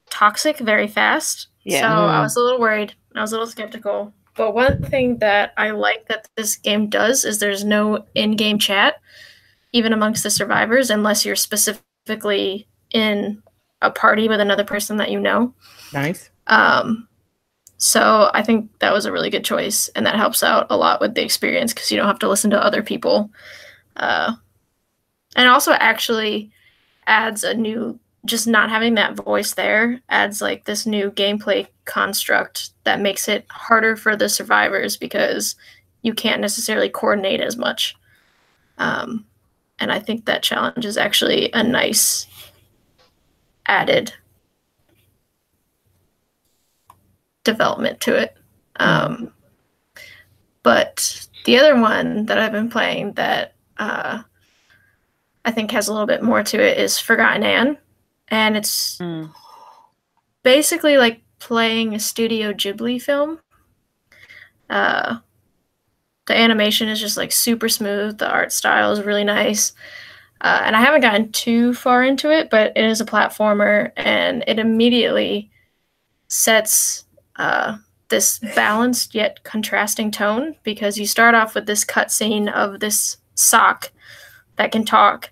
C: toxic very fast. Yeah. So I was a little worried. I was a little skeptical. But one thing that I like that this game does is there's no in-game chat, even amongst the survivors, unless you're specifically in a party with another person that you know.
B: Nice.
C: So I think that was a really good choice, and that helps out a lot with the experience because you don't have to listen to other people. And also actually adds a new, just not having that voice there adds like this new gameplay construct that makes it harder for the survivors because you can't necessarily coordinate as much. And I think that challenge is actually a nice added development to it. But the other one that I've been playing that I think has a little bit more to it is Forgotten Anne. And it's basically like playing a Studio Ghibli film. The animation is just like super smooth. The art style is really nice. And I haven't gotten too far into it, but it is a platformer, and it immediately sets this balanced yet contrasting tone because you start off with this cutscene of this sock that can talk,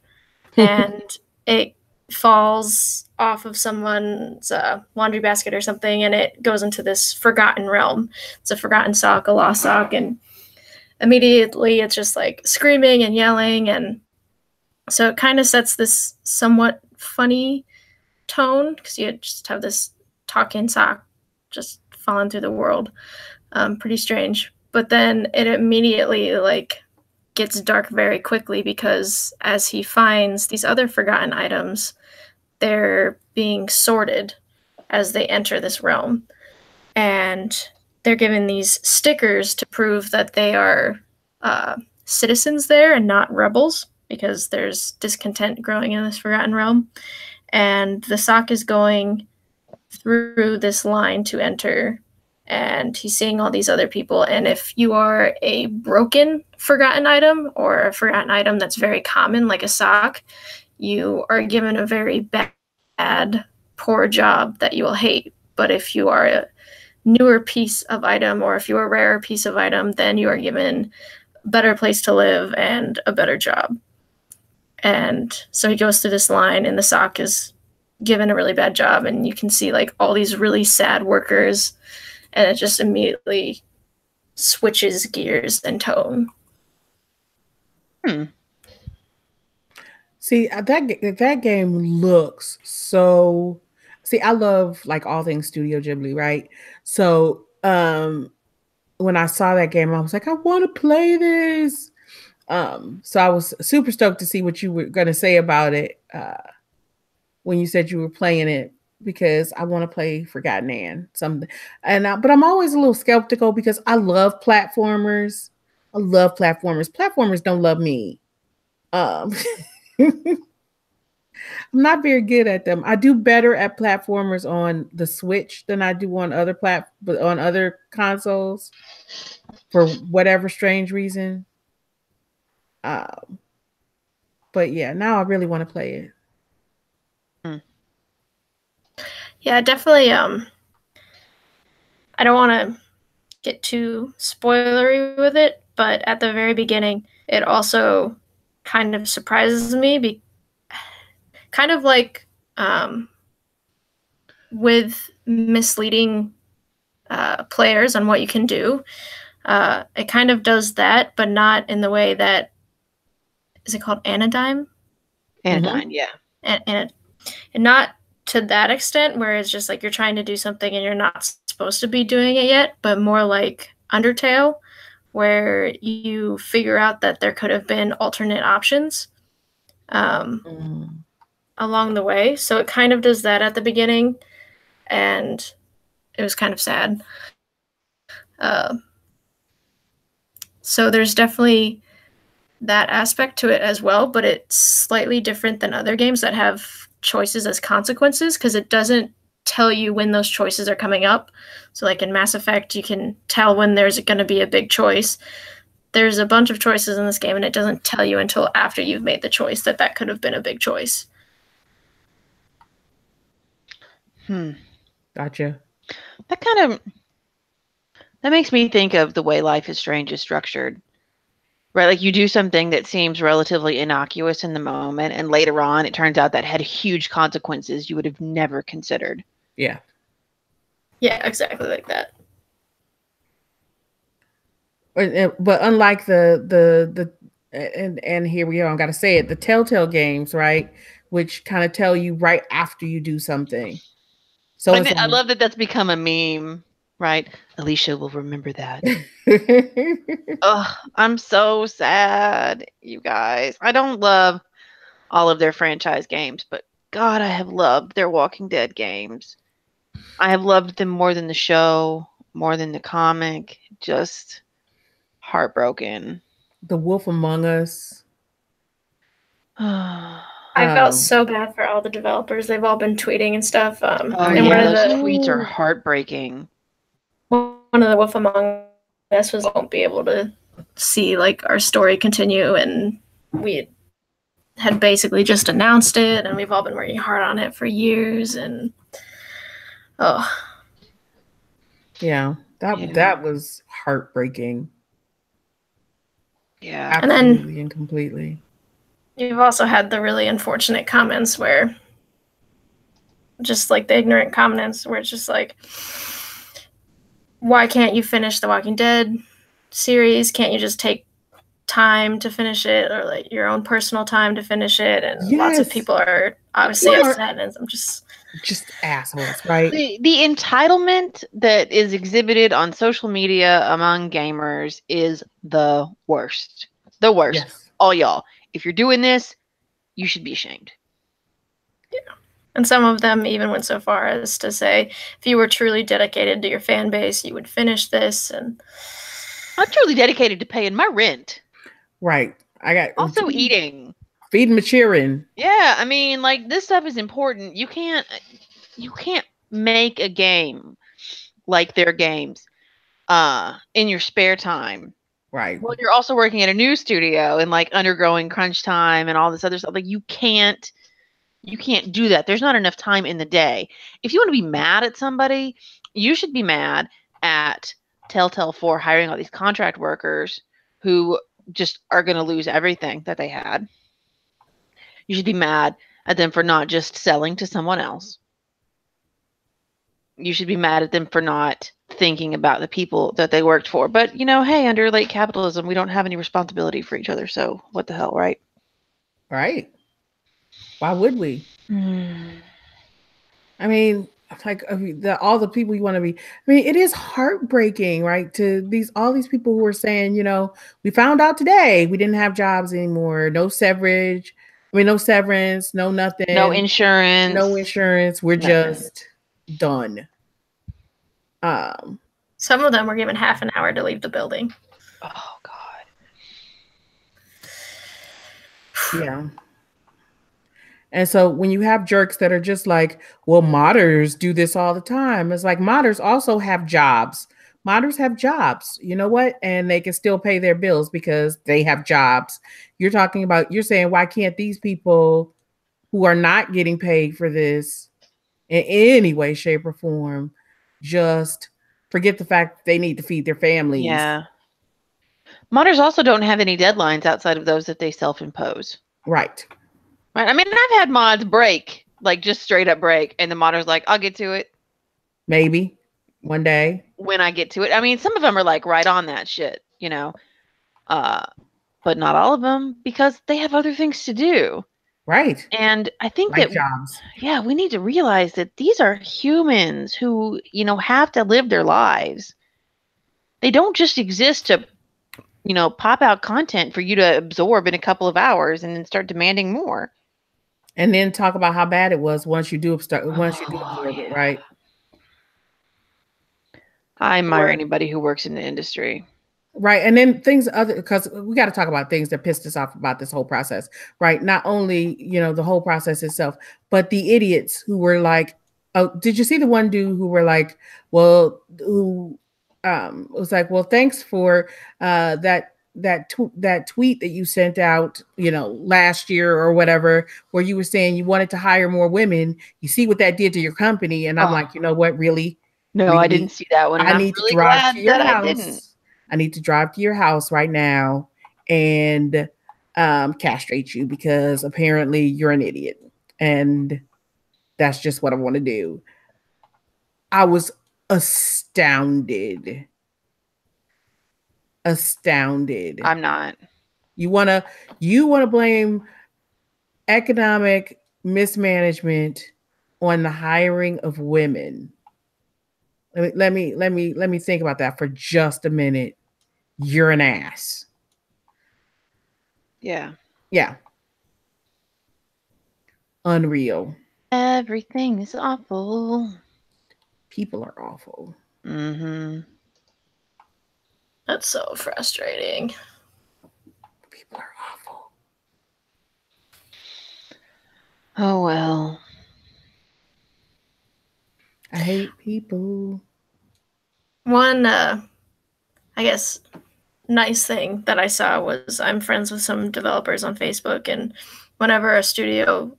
C: and it falls off of someone's laundry basket or something, and it goes into this forgotten realm. It's a forgotten sock, a lost sock, and immediately it's just like screaming and yelling, and so it kind of sets this somewhat funny tone because you just have this talking sock just falling through the world. Pretty strange. But then it immediately like gets dark very quickly because as he finds these other forgotten items, they're being sorted as they enter this realm. And they're given these stickers to prove that they are citizens there and not rebels because there's discontent growing in this forgotten realm. And the sock is going through this line to enter, and he's seeing all these other people. And if you are a broken forgotten item or a forgotten item that's very common, like a sock, you are given a very bad, poor job that you will hate. But if you are a newer piece of item, or if you're a rarer piece of item, then you are given a better place to live and a better job. And so he goes through this line, and the sock is given a really bad job, and you can see like all these really sad workers, and it just immediately switches gears and tone.
B: See, that game looks so. See, I love like all things Studio Ghibli, right? So when I saw that game, I was like, I want to play this. So I was super stoked to see what you were going to say about it when you said you were playing it, because I want to play Forgotten Anne. But I'm always a little skeptical because I love platformers. I love platformers. Platformers don't love me. I'm not very good at them. I do better at platformers on the Switch than I do on other consoles for whatever strange reason. But yeah, now I really want to play it.
C: Yeah, definitely. I don't want to get too spoilery with it, but at the very beginning, it also kind of surprises me. Kind of like with misleading players on what you can do. It kind of does that, but not in the way that, is it called Anodyne?
A: Anodyne, yeah.
C: And not to that extent where it's just like you're trying to do something and you're not supposed to be doing it yet, but more like Undertale, where you figure out that there could have been alternate options along the way. So it kind of does that at the beginning, and it was kind of sad. So there's definitely that aspect to it as well, but it's slightly different than other games that have choices as consequences because it doesn't tell you when those choices are coming up. So like in Mass Effect, you can tell when there's going to be a big choice. There's a bunch of choices in this game, and it doesn't tell you until after you've made the choice that could have been a big choice.
B: Gotcha.
A: That makes me think of the way Life is Strange is structured. Right, like you do something that seems relatively innocuous in the moment, and later on it turns out that had huge consequences you would have never considered.
B: Yeah.
C: Yeah, exactly like that.
B: But unlike the and here we are, I got to say it, the Telltale games, right, which kind of tell you right after you do something. So
A: I love that that's become a meme, right? Alicia will remember that. Oh, I'm so sad, you guys. I don't love all of their franchise games, but God, I have loved their Walking Dead games. I have loved them more than the show, more than the comic. Just heartbroken.
B: The Wolf Among Us.
C: I felt so bad for all the developers. They've all been tweeting and stuff.
A: And those tweets are heartbreaking.
C: One of the Wolf Among Us was won't be able to see like our story continue, and we had basically just announced it, and we've all been working hard on it for years, and
B: that was heartbreaking.
A: Yeah,
B: absolutely and completely.
C: You've also had the really unfortunate comments where, just like the ignorant comments, where it's just like, why can't you finish the Walking Dead series? Can't you just take time to finish it, or like your own personal time to finish it? And lots of people are obviously upset, and I'm just
B: assholes, right?
A: The entitlement that is exhibited on social media among gamers is the worst. The worst. Yes. All y'all. If you're doing this, you should be ashamed.
C: Yeah. And some of them even went so far as to say, if you were truly dedicated to your fan base, you would finish this. And
A: I'm truly dedicated to paying my rent.
B: Right. I got
A: also eating.
B: Feeding my cheering.
A: Yeah, I mean, like, this stuff is important. You can't make a game like their games in your spare time.
B: Right.
A: Well, you're also working at a news studio and like undergoing crunch time and all this other stuff. Like you can't do that. There's not enough time in the day. If you want to be mad at somebody, you should be mad at Telltale for hiring all these contract workers who just are going to lose everything that they had. You should be mad at them for not just selling to someone else. You should be mad at them for not thinking about the people that they worked for. But, hey, under late capitalism, we don't have any responsibility for each other. So what the hell, right?
B: Right. Why would we? I mean, like all the people you want to be. I mean, it is heartbreaking, right? To all these people who are saying, we found out today we didn't have jobs anymore. No severance. No severance. No nothing.
A: No insurance.
B: No insurance. We're
A: nothing.
B: Just done.
C: Some of them were given half an hour to leave the building.
A: Oh God.
B: Yeah. And so when you have jerks that are just like, well, modders do this all the time. It's like modders also have jobs. Modders have jobs, you know what? And they can still pay their bills because they have jobs. You're saying, why can't these people who are not getting paid for this in any way, shape, or form just forget the fact that they need to feed their families?
A: Yeah. Modders also don't have any deadlines outside of those that they self-impose.
B: Right.
A: Right. I mean, I've had mods break, like just straight up break, and the modder's like, I'll get to it.
B: Maybe one day.
A: When I get to it. I mean, some of them are like right on that shit, but not all of them because they have other things to do.
B: Right.
A: And I think that
B: jobs.
A: Yeah, we need to realize that these are humans who, have to live their lives. They don't just exist to, pop out content for you to absorb in a couple of hours and then start demanding more.
B: And then talk about how bad it was once you do absorb it, right?
A: I admire anybody who works in the industry.
B: Right. And then because we got to talk about things that pissed us off about this whole process, right? Not only, the whole process itself, but the idiots who were like, oh, did you see the one dude who were like, well, who was like, well, thanks for that tweet that you sent out, last year or whatever, where you were saying you wanted to hire more women. You see what that did to your company. And I'm like, you know what, really?
A: No,
B: really?
A: I didn't see that one.
B: I need to drive to your house. I need to drive to your house right now and castrate you because apparently you're an idiot. And that's just what I want to do. I was astounded astounded.
A: I'm not.
B: You wanna blame economic mismanagement on the hiring of women. Let me think about that for just a minute. You're an ass.
A: Yeah.
B: Yeah. Unreal.
A: Everything is awful.
B: People are awful.
A: Mm-hmm.
C: That's so frustrating.
B: People are awful.
A: Oh, well.
B: I hate people.
C: One, I guess, nice thing that I saw was I'm friends with some developers on Facebook, and whenever a studio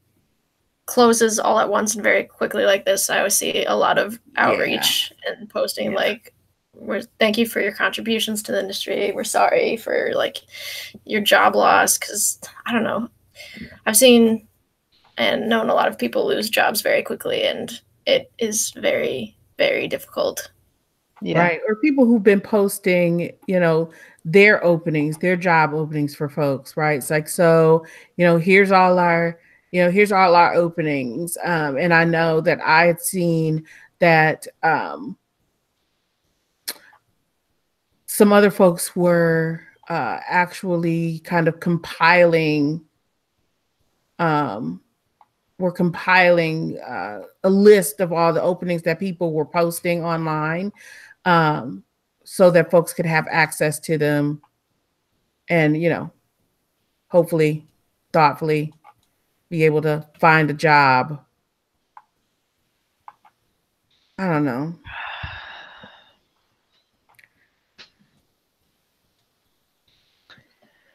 C: closes all at once and very quickly like this, I always see a lot of outreach and posting like, thank you for your contributions to the industry. We're sorry for like your job loss, because I don't know. I've seen and known a lot of people lose jobs very quickly, and it is very, very difficult.
B: Yeah. Right. Or people who've been posting, their openings, their job openings for folks, right? It's like, so, here's all our openings. And I know that I had seen that some other folks were actually kind of compiling a list of all the openings that people were posting online, so that folks could have access to them and, hopefully, thoughtfully be able to find a job. I don't know.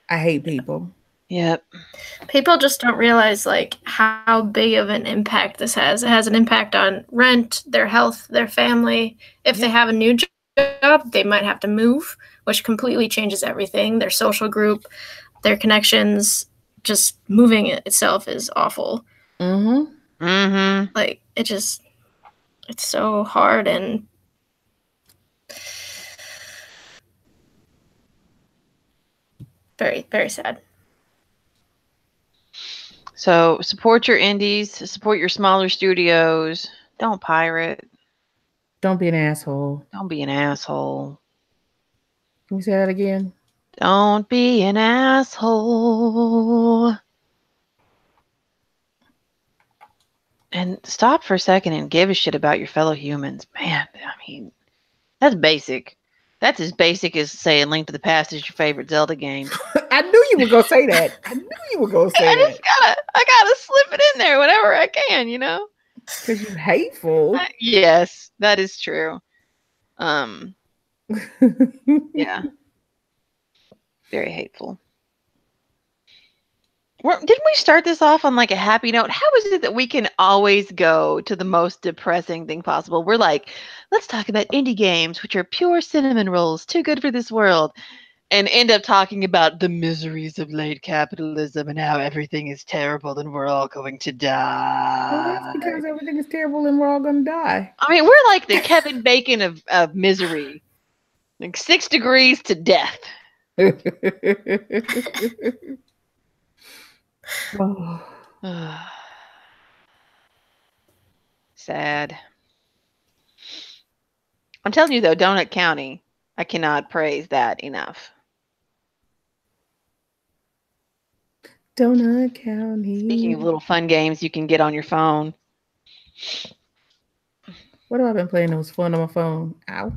B: I hate people.
A: Yep.
C: People just don't realize like how big of an impact this has. It has an impact on rent, their health, their family. If they have a new job, they might have to move, which completely changes everything. Their social group, their connections, just moving itself is awful.
B: Mm-hmm.
A: Mm-hmm.
C: Like it's so hard and very, very sad.
A: So support your indies, support your smaller studios. Don't pirate.
B: Don't be an asshole.
A: Don't be an asshole.
B: Can you say that again?
A: Don't be an asshole. And stop for a second and give a shit about your fellow humans. Man, I mean, that's basic. That's as basic as saying Link to the Past is your favorite Zelda game.
B: I knew you were going to say that. I
A: gotta slip it in there whenever I can,
B: Because you're hateful.
A: Yes, that is true. Yeah. Very hateful. Didn't we start this off on like a happy note? How is it that we can always go to the most depressing thing possible? We're like, let's talk about indie games, which are pure cinnamon rolls, too good for this world, and end up talking about the miseries of late capitalism and how everything is terrible and we're all going to die.
B: Well, that's because everything is terrible and we're all going to die.
A: I mean, we're like the Kevin Bacon of misery. Like 6 degrees to death. Sad. I'm telling you though, Donut County, I cannot praise that enough.
B: Donut County.
A: Speaking of little fun games you can get on your phone.
B: What have I been playing that was fun on my phone? Ow.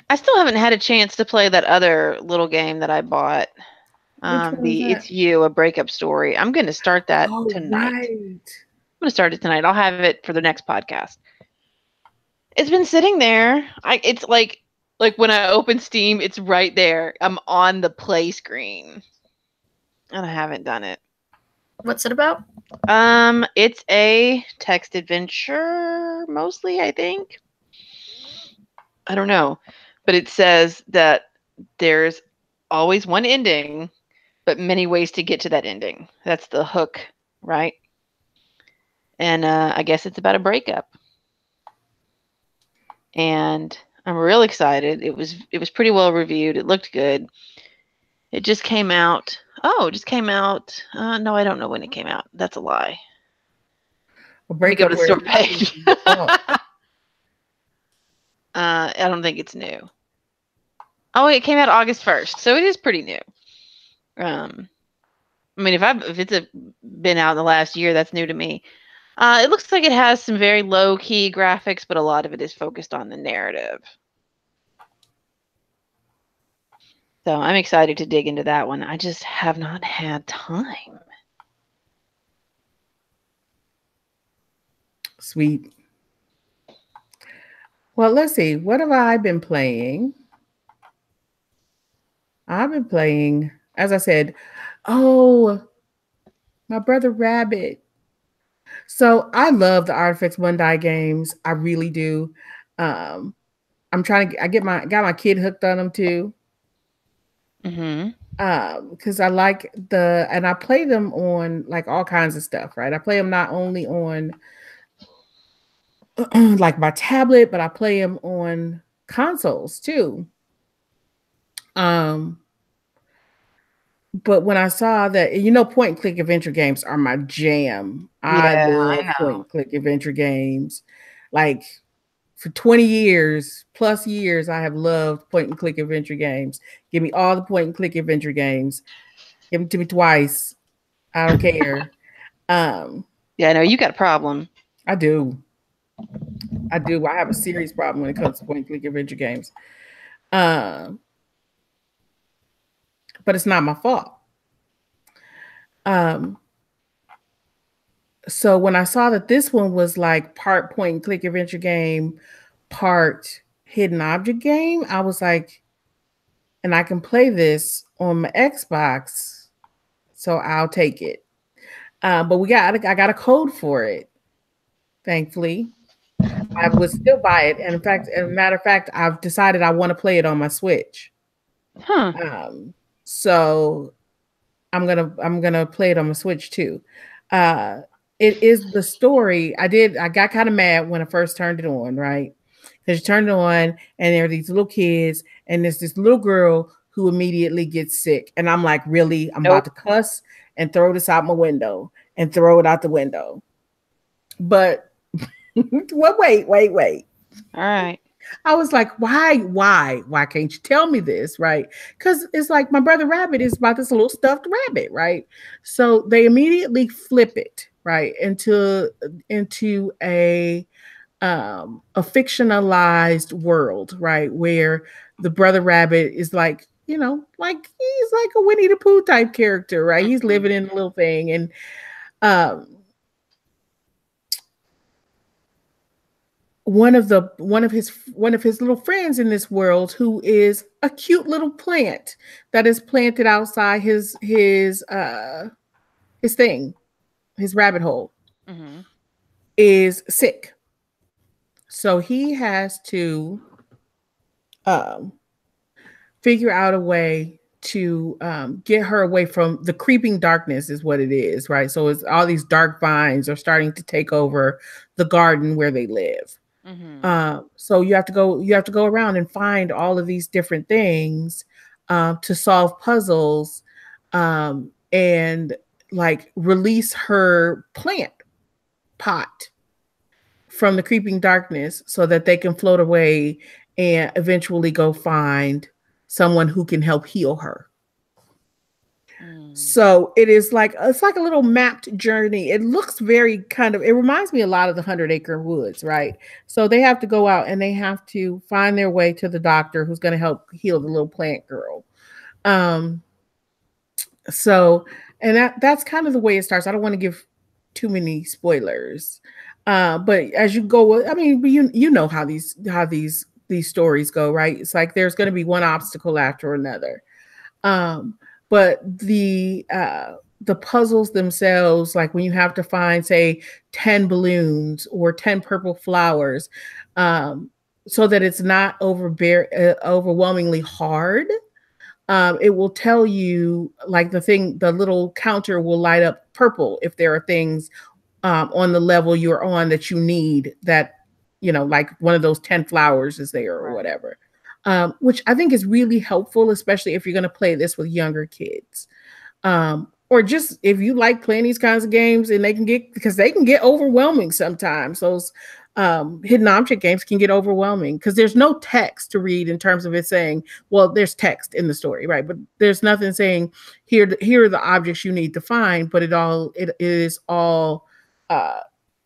A: I still haven't had a chance to play that other little game that I bought. It's You, a breakup story. I'm going to start that tonight.
B: Right.
A: I'm going to start it tonight. I'll have it for the next podcast. It's been sitting there. It's like when I open Steam, it's right there. I'm on the play screen, and I haven't done it.
C: What's it about?
A: It's a text adventure, mostly, I think. I don't know. But it says that there's always one ending, but many ways to get to that ending. That's the hook, right? And I guess it's about a breakup. and I'm real excited. It was pretty well reviewed. It looked good. It just came out. Oh, it just came out. No, I don't know when it came out. That's a lie. Let me go to the store page. I don't think it's new. Oh, it came out August 1st, so it is pretty new. I mean, if it's been out in the last year, that's new to me. It looks like it has some very low-key graphics, but a lot of it is focused on the narrative. So I'm excited to dig into that one. I just have not had time.
B: Sweet. Well, let's see. What have I been playing? I've been playing, as I said, my brother Rabbit. So I love the Artifex Mundi games. I really do. I'm trying to. I got my kid hooked on them too. Because I like and I play them on like all kinds of stuff, right? I play them not only on like my tablet, but I play them on consoles too. But when I saw that, point and click adventure games are my jam. I love point and click adventure games. Like for 20 plus years, I have loved point and click adventure games. Give me all the point and click adventure games. Give them to me twice. I don't care.
A: Yeah, no, you got a problem.
B: I do. I have a serious problem when it comes to point and click adventure games. But it's not my fault. So when I saw that this one was like part point and click adventure game, part hidden object game, I was like, and I can play this on my Xbox, so I'll take it. But I got a code for it. Thankfully, I would still buy it. And in fact, as a matter of fact, I've decided I want to play it on my Switch. So I'm gonna play it on my Switch too. It is the story. I got kind of mad when I first turned it on, right? Because you turned it on and there are these little kids and there's this little girl who immediately gets sick. And I'm like, really? I'm about to cuss and throw this out my window and throw it out the window. But well, wait.
A: All right.
B: I was like, why can't you tell me this? Right. Because it's like my brother Rabbit is about this little stuffed rabbit. Right. So they immediately flip it right into a fictionalized world, right, where the brother Rabbit is like, like he's like a Winnie the Pooh type character, right? He's living in a little thing, and one of his little friends in this world, who is a cute little plant that is planted outside his thing, his rabbit hole, is sick. So he has to figure out a way to get her away from the creeping darkness, is what it is, right? So it's all these dark vines are starting to take over the garden where they live. So you have to go around and find all of these different things to solve puzzles and like release her plant pot from the creeping darkness so that they can float away and eventually go find someone who can help heal her. So it's like a little mapped journey. It looks very it reminds me a lot of the 100 Acre Woods, right? So they have to go out and they have to find their way to the doctor who's going to help heal the little plant girl. So, and that's kind of the way it starts. I don't want to give too many spoilers. But as you go, I mean, you know how these stories go, right? It's like there's going to be one obstacle after another. But the puzzles themselves, like when you have to find, say, 10 balloons or 10 purple flowers, so that it's not overwhelmingly hard, it will tell you, like the little counter will light up purple if there are things on the level you're on that you need that like one of those 10 flowers is there or whatever, which I think is really helpful, especially if you're going to play this with younger kids. Or just if you like playing these kinds of games, and they can get overwhelming sometimes. Those hidden object games can get overwhelming because there's no text to read in terms of it saying, well, there's text in the story, right? But there's nothing saying here are the objects you need to find, but it is all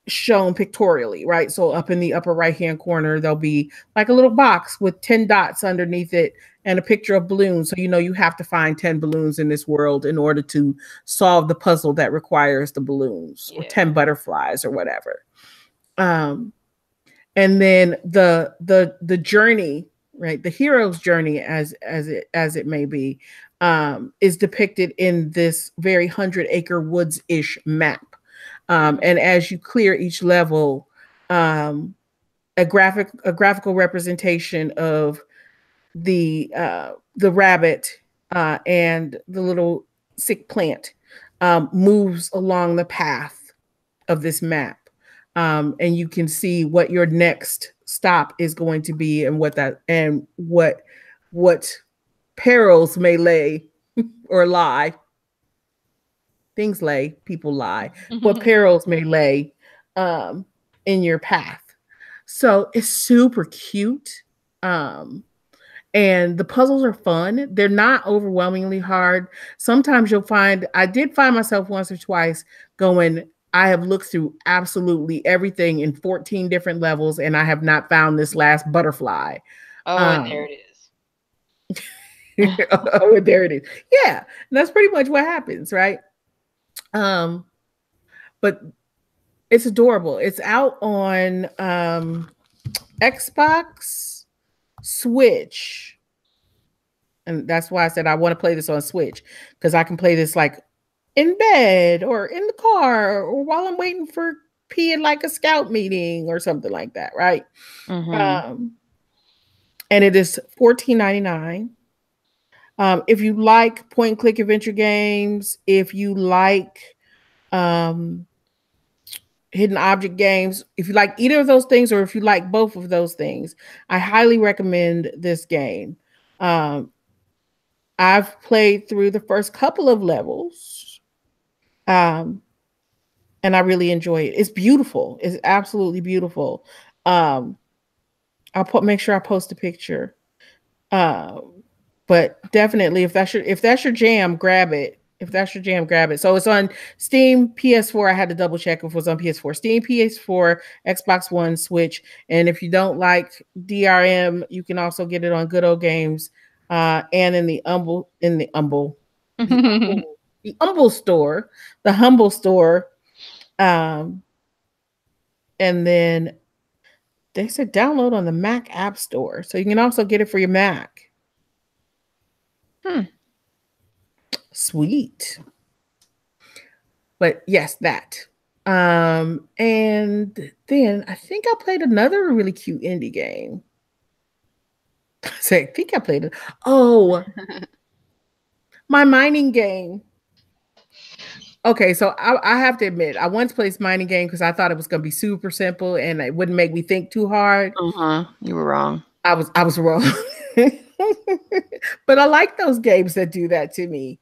B: shown pictorially, right? So up in the upper right-hand corner, there'll be like a little box with 10 dots underneath it and a picture of balloons. So, you have to find 10 balloons in this world in order to solve the puzzle that requires the balloons, or 10 butterflies or whatever. And then the journey, right? The hero's journey, as it may be, is depicted in this very 100-acre woods-ish map. And as you clear each level, a graphical representation of the rabbit and the little sick plant moves along the path of this map, and you can see what your next stop is going to be, and what perils may lay or lie. Things lay, people lie, what perils may lay in your path. So it's super cute. And the puzzles are fun. They're not overwhelmingly hard. Sometimes I did find myself once or twice going, I have looked through absolutely everything in 14 different levels, and I have not found this last butterfly.
A: Oh, and there it is.
B: Oh, and there it is. Yeah, and that's pretty much what happens, right? But it's adorable. It's out on Xbox, Switch, and that's why I said I want to play this on Switch, because I can play this like in bed or in the car or while I'm waiting for pee in like a scout meeting or something like that, right? And it is $14.99. If you like point and click adventure games, if you like hidden object games, if you like either of those things, or if you like both of those things, I highly recommend this game. I've played through the first couple of levels, and I really enjoy it. It's beautiful. It's absolutely beautiful. I'll make sure I post a picture. But definitely, if that's your jam, grab it. If that's your jam, grab it. So it's on Steam, PS4. I had to double check if it was on PS4. Steam, PS4, Xbox One, Switch. And if you don't like DRM, you can also get it on Good Old Games, and in the Humble store, the Humble store. And then they said download on the Mac App Store, so you can also get it for your Mac. Sweet. But yes, that. And then I think I played another really cute indie game. I think I played it. Oh, my mining game. Okay, so I have to admit, I once played mining game because I thought it was going to be super simple and it wouldn't make me think too hard.
A: You were wrong.
B: I was wrong. But I like those games that do that to me.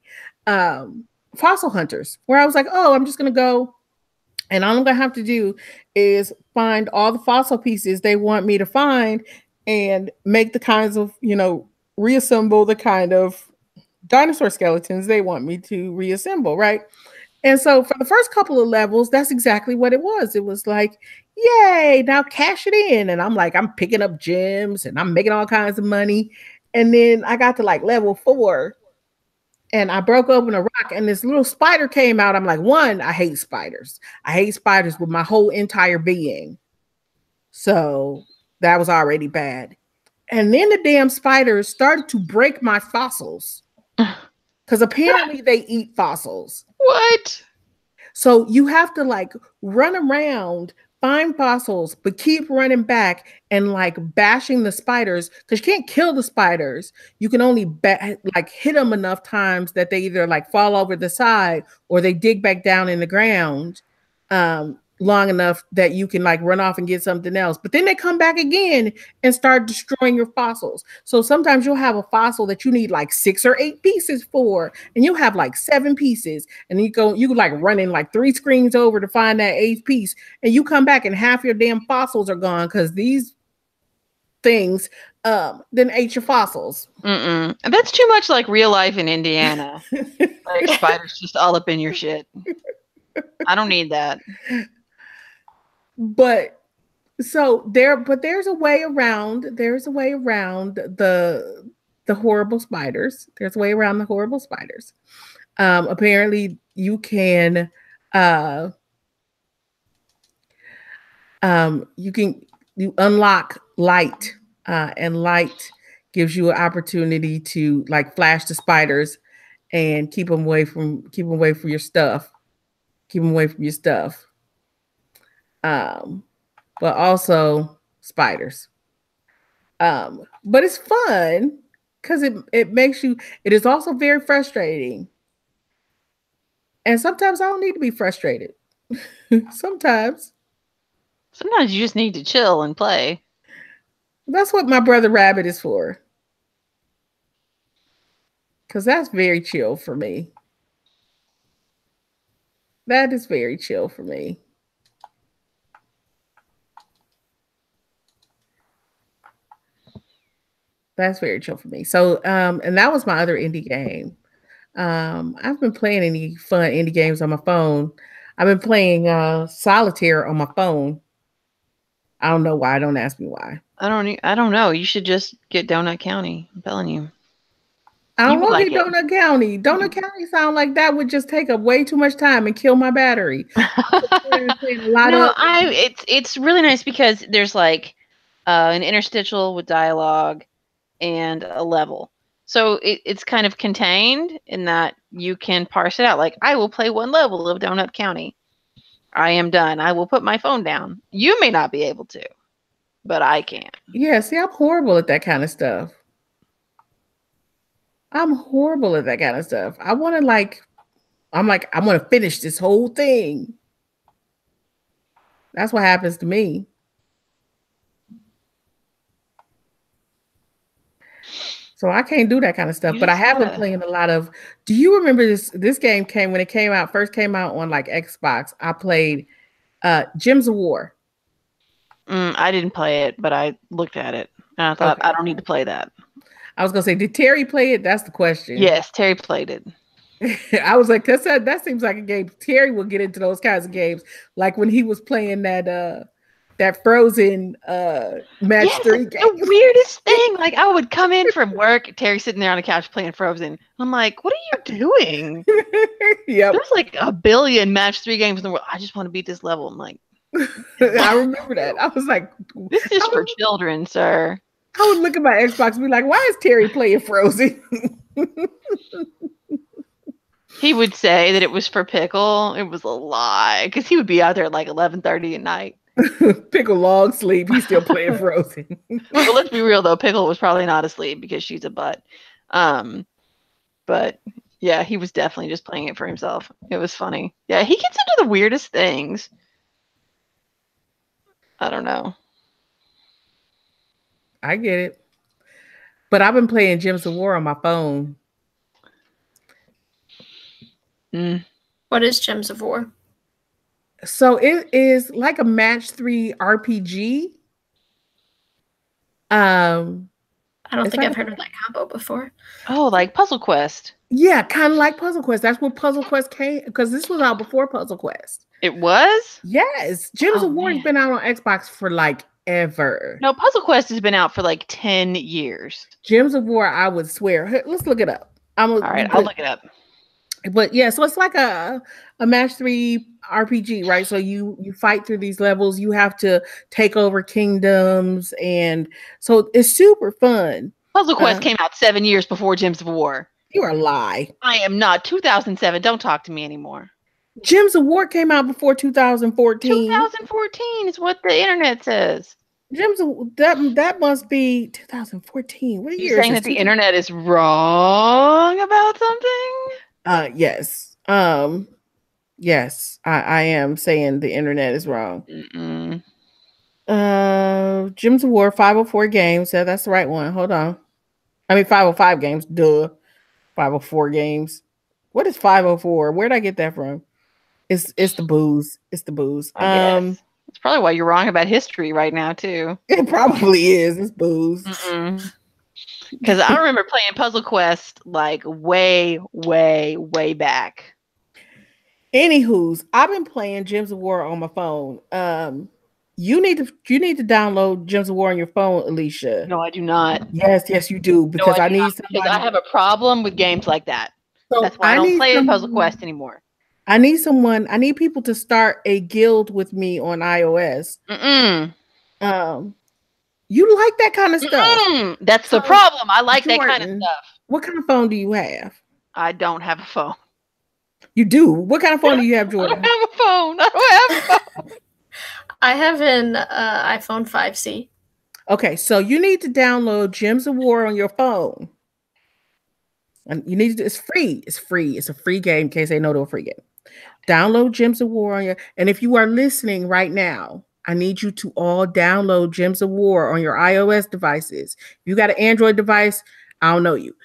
B: Fossil Hunters, where I was like, oh, I'm just going to go, and all I'm going to have to do is find all the fossil pieces they want me to find and make the kinds of, reassemble the kind of dinosaur skeletons they want me to reassemble, right? And so for the first couple of levels, that's exactly what it was. It was like, yay, now cash it in. And I'm like, I'm picking up gems and I'm making all kinds of money. And then I got to like level 4 and I broke open a rock and this little spider came out. I'm like, one, I hate spiders. I hate spiders with my whole entire being. So that was already bad. And then the damn spiders started to break my fossils because apparently they eat fossils.
A: What?
B: So you have to like run around, find fossils, but keep running back and like bashing the spiders, because you can't kill the spiders. You can only hit them enough times that they either like fall over the side or they dig back down in the ground, long enough that you can like run off and get something else. But then they come back again and start destroying your fossils. So sometimes you'll have a fossil that you need like 6 or 8 pieces for, and you'll have like 7 pieces. And you like running like 3 screens over to find that 8th piece. And you come back and half your damn fossils are gone because these things then ate your fossils.
A: That's too much like real life in Indiana. Like spiders just all up in your shit. I don't need that.
B: But there's a way around the horrible spiders. There's a way around the horrible spiders. Apparently you can you unlock light, and light gives you an opportunity to like flash the spiders and keep them away from your stuff. But also spiders. But it's fun because it makes you. It is also very frustrating, and sometimes I don't need to be frustrated. Sometimes
A: you just need to chill and play.
B: That's what my brother Rabbit is for. Because that's very chill for me. That is very chill for me. That's very chill for me. So, and that was my other indie game. I've been playing any fun indie games on my phone. I've been playing Solitaire on my phone. I don't know why. Don't ask me why.
A: I don't know. You should just get Donut County. I'm telling you.
B: I don't want to get Donut County. Donut County sound like that would just take up way too much time and kill my battery.
A: It's really nice because there's like an interstitial with dialogue and a level. So it's kind of contained in that you can parse it out. Like, I will play 1 level of Donut County. I am done. I will put my phone down. You may not be able to, but I can.
B: Yeah, see, I'm horrible at that kind of stuff. I want to finish this whole thing. That's what happens to me. So I can't do that kind of stuff. But I have been playing a lot of. Do you remember this game when it first came out on like Xbox? I played Gems of War.
A: I didn't play it, but I looked at it and I thought, okay, I don't need to play that.
B: I was gonna say, did Terry play it? That's the question.
A: Yes, Terry played it.
B: I was like, that seems like a game. Terry will get into those kinds of games, like when he was playing that Frozen match 3 game.
A: The weirdest thing. Like, I would come in from work, Terry sitting there on the couch playing Frozen. I'm like, what are you doing?
B: Yep.
A: There's like 1 billion match 3 games in the world. I just want to beat this level. I'm like,
B: I remember that. I was like,
A: this is for children, sir.
B: I would look at my Xbox and be like, why is Terry playing Frozen?
A: He would say that it was for Pickle. It was a lie, because he would be out there at like 11:30 at night.
B: Pickle long sleep. He's still playing Frozen.
A: Well, let's be real though. Pickle was probably not asleep because she's a butt. But yeah, he was definitely just playing it for himself. It was funny. Yeah, he gets into the weirdest things. I don't know.
B: I get it. But I've been playing Gems of War on my phone.
C: What is Gems of War?
B: So it is like a match 3 RPG.
C: I don't think I've heard of that combo before.
A: Oh, like Puzzle Quest.
B: Yeah, kind of like Puzzle Quest. That's where Puzzle Quest came, because this was out before Puzzle Quest.
A: It was?
B: Yes. Gems of War has been out on Xbox for like ever.
A: No, Puzzle Quest has been out for like 10 years.
B: Gems of War, I would swear. Let's look it up.
A: All right, I'll look it up.
B: But yeah, so it's like a match 3 RPG, right? So you fight through these levels. You have to take over kingdoms, and so it's super fun.
A: Puzzle Quest came out 7 years before Gems of War.
B: You're a lie.
A: I am not. 2007. Don't talk to me anymore.
B: Gems of War came out before 2014.
A: 2014 is what the internet says.
B: Gems of that must be 2014. What year?
A: You're saying that the internet is wrong about something?
B: Yes. Yes, I am saying the internet is wrong. Gems of War 504 games. Yeah, that's the right one. Hold on. I mean 505 games. Duh. 504 games. What is 504? Where'd I get that from? It's the booze. It's the booze.
A: I guess. That's probably why you're wrong about history right now too.
B: It probably is. It's booze.
A: Because I remember playing Puzzle Quest like way, way, way back.
B: Anywho's, I've been playing Gems of War on my phone. You need to download Gems of War on your phone, Alicia.
A: No, I do not.
B: Yes, you do. Because I need somebody.
A: Because I have a problem with games like that. So that's why I don't play Puzzle Quest anymore.
B: I need people to start a guild with me on iOS. You like that kind of stuff.
A: That's the problem. I like Jordan, that kind of stuff.
B: What kind of phone do you have?
A: I don't have a phone.
B: You do? What kind of phone do you have, Jordan?
A: I don't have a phone. I don't have a phone.
C: I have an iPhone 5C.
B: Okay, so you need to download Gems of War on your phone. And you need to, it's free. It's free. It's a free game in case they know they're a free game. Download Gems of War on your, and if you are listening right now, I need you to all download Gems of War on your iOS devices. If you got an Android device, I don't know you.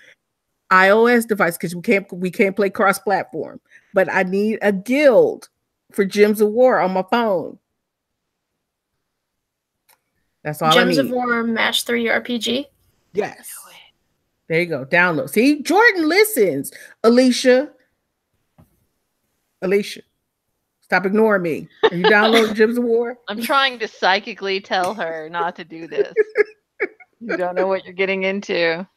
B: iOS device, because we can't play cross-platform. But I need a guild for Gems of War on my phone. That's all I need.
C: Gems of War Match 3 RPG?
B: Yes. There you go. Download. See, Jordan listens. Alicia, stop ignoring me. Are you downloading Gems of War?
A: I'm trying to psychically tell her not to do this. You don't know what you're getting into.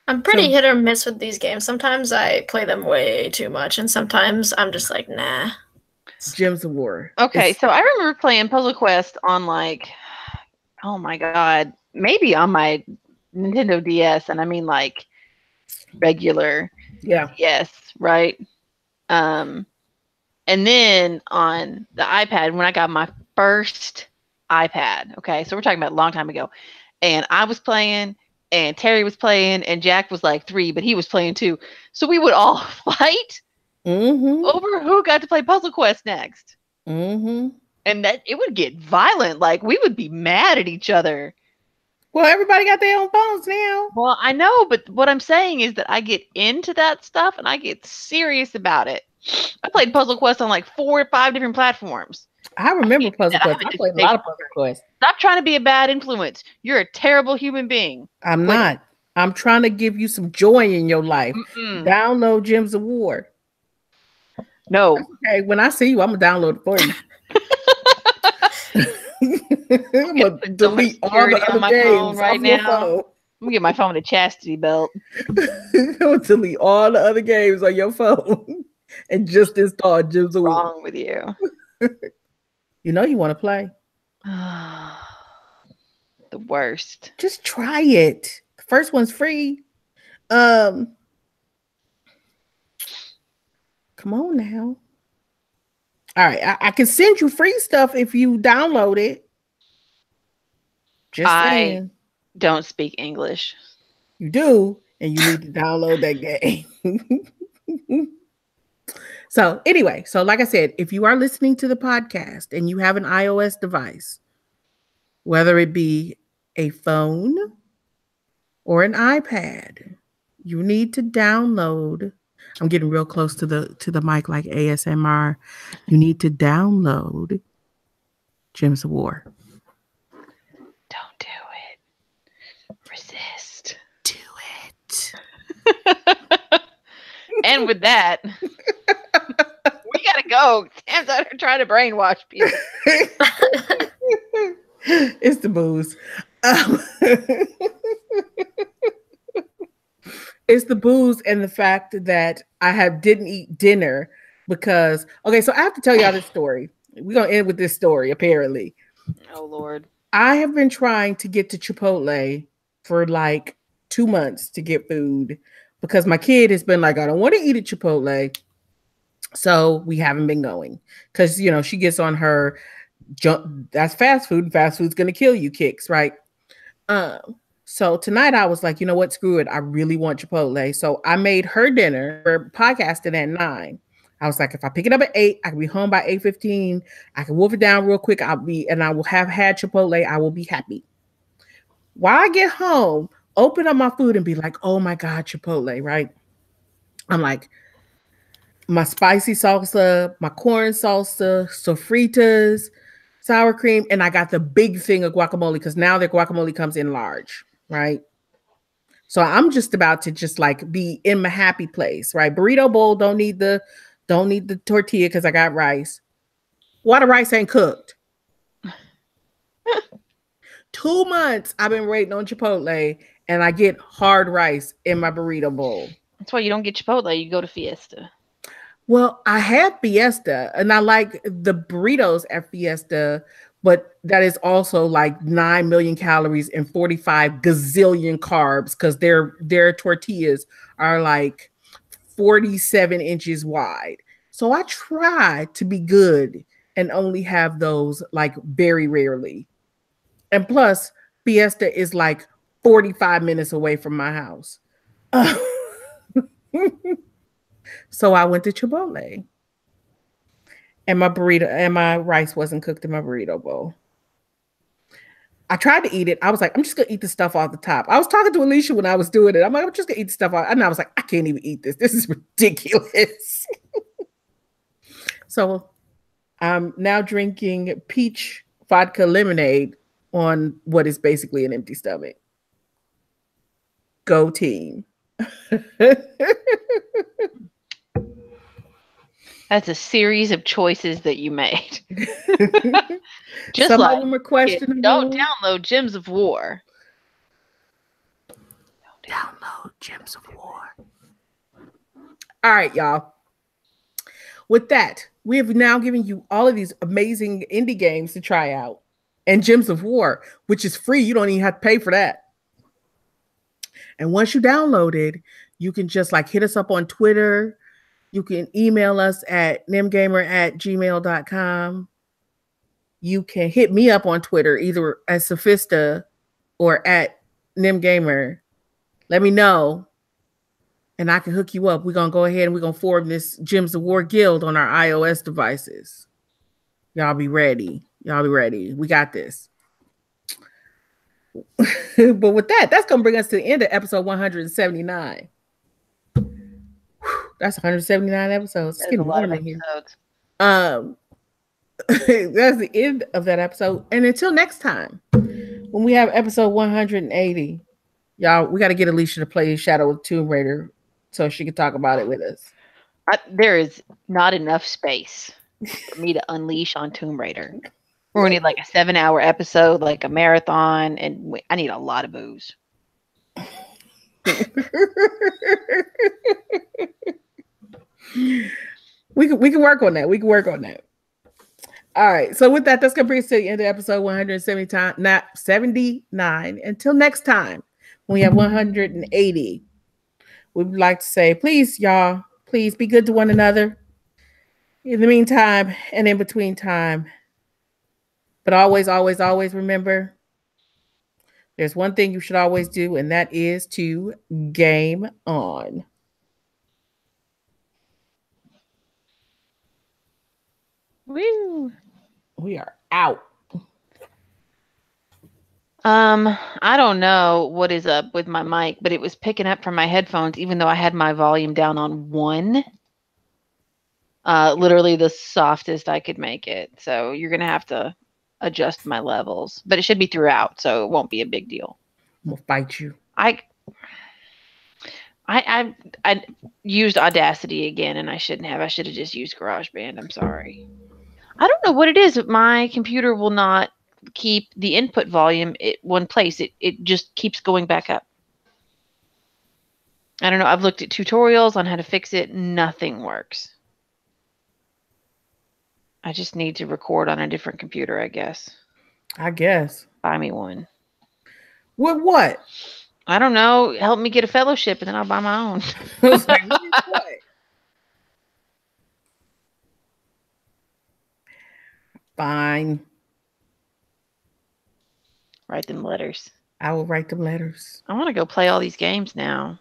C: I'm pretty hit or miss with these games. Sometimes I play them way too much, and sometimes I'm just like, nah.
B: Gems of War.
A: Okay, so I remember playing Puzzle Quest on like, oh my god, maybe on my Nintendo DS, and I mean like regular DS, right? And then on the iPad, when I got my first iPad, okay, so we're talking about a long time ago, and I was playing, and Terry was playing, and Jack was like 3, but he was playing too. So we would all fight over who got to play Puzzle Quest next. And that it would get violent. Like we would be mad at each other.
B: Well, everybody got their own phones now.
A: Well, I know, but what I'm saying is that I get into that stuff and I get serious about it. I played Puzzle Quest on like 4 or 5 different platforms.
B: I remember Puzzle Quest. I played a lot of Puzzle Quest.
A: Stop trying to be a bad influence. You're a terrible human being.
B: I'm not. I'm trying to give you some joy in your life. Download Gems of War.
A: No.
B: Okay, when I see you, I'm going to download it for you. I'm going to delete all the other games right now.
A: I'm going to get my phone a chastity belt.
B: I'm going to delete all the other games on your phone and just install Gems of War.
A: What's wrong with you?
B: You know you want to play.
A: The worst.
B: Just try it. The first one's free. Come on now. All right, I can send you free stuff if you download it. Just saying.
A: Don't speak English.
B: You do, and you need to download that game. So anyway, so like I said, if you are listening to the podcast and you have an iOS device, whether it be a phone or an iPad, you need to download. I'm getting real close to the mic like ASMR. You need to download Gems of War.
A: Don't do it. Resist.
B: Do it.
A: And with that, we gotta go. Sam's out here trying to brainwash people.
B: It's the booze. It's the booze and the fact that I didn't eat dinner because, okay, so I have to tell y'all this story. We're going to end with this story, apparently.
A: Oh, Lord.
B: I have been trying to get to Chipotle for like 2 months to get food because my kid has been like, I don't want to eat at Chipotle. So we haven't been going because, you know, she gets on her that's fast food. Fast food's going to kill you kicks, right? So tonight I was like, you know what? Screw it. I really want Chipotle. So I made her dinner. We're podcasting at 9. I was like, if I pick it up at 8, I can be home by 8:15. I can wolf it down real quick. I will have had Chipotle. I will be happy. While I get home, open up my food and be like, oh my God, Chipotle, right? I'm like, my spicy salsa, my corn salsa, sofritas, sour cream, and I got the big thing of guacamole because now their guacamole comes in large, right? So I'm just about to just like be in my happy place, right? Burrito bowl, don't need the tortilla because I got rice. Why the rice ain't cooked? 2 months I've been waiting on Chipotle and I get hard rice in my burrito bowl.
A: That's why you don't get Chipotle, you go to Fiesta.
B: Well, I had Fiesta and I like the burritos at Fiesta, but that is also like 9 million calories and 45 gazillion carbs because their tortillas are like 47 inches wide. So I try to be good and only have those like very rarely. And plus, Fiesta is like 45 minutes away from my house. So I went to Chipotle. And my burrito and my rice wasn't cooked in my burrito bowl. I tried to eat it. I was like, I'm just going to eat the stuff off the top. I was talking to Alicia when I was doing it. I'm like, I'm just going to eat the stuff off. And I was like, I can't even eat this. This is ridiculous. So I'm now drinking peach vodka lemonade on what is basically an empty stomach. Go team.
A: That's a series of choices that you made.
B: Just some like of them are questionable.
A: Don't download Gems of War.
B: Download Gems of War. All right, y'all. With that, we have now given you all of these amazing indie games to try out. And Gems of War, which is free. You don't even have to pay for that. And once you download it, you can just like hit us up on Twitter. You can email us at nimgamer@gmail.com. You can hit me up on Twitter, either at Sophista or at nimgamer. Let me know, and I can hook you up. We're going to go ahead and we're going to form this Gems of War guild on our iOS devices. Y'all be ready. Y'all be ready. We got this. But with that, that's going to bring us to the end of episode 179. That's 179 episodes. It's getting warm in here. That's the end of that episode. And until next time, when we have episode 180, y'all, we got to get Alicia to play Shadow of Tomb Raider so she can talk about it with us.
A: There is not enough space for me to unleash on Tomb Raider. We're going to need like a 7-hour episode, like a marathon, and I need a lot of booze.
B: We can work on that. We can work on that. All right. So with that, that's gonna bring us to the end of episode 179. Until next time, when we have 180, we would like to say, please, y'all, please be good to one another. In the meantime and in between time. But always, always, always remember, there's one thing you should always do, and that is to game on.
A: Woo!
B: We are out.
A: I don't know what is up with my mic, but it was picking up from my headphones, even though I had my volume down on 1. Literally the softest I could make it. So you're gonna have to adjust my levels, but it should be throughout, so it won't be a big deal.
B: We'll fight you.
A: I used Audacity again, and I shouldn't have. I should have just used GarageBand. I'm sorry. I don't know what it is. My computer will not keep the input volume at one place. It just keeps going back up. I don't know. I've looked at tutorials on how to fix it. Nothing works. I just need to record on a different computer, I guess.
B: Buy
A: me one.
B: With what?
A: I don't know. Help me get a fellowship, and then I'll buy my own.
B: Fine.
A: Write them letters.
B: I will write them letters.
A: I want to go play all these games now.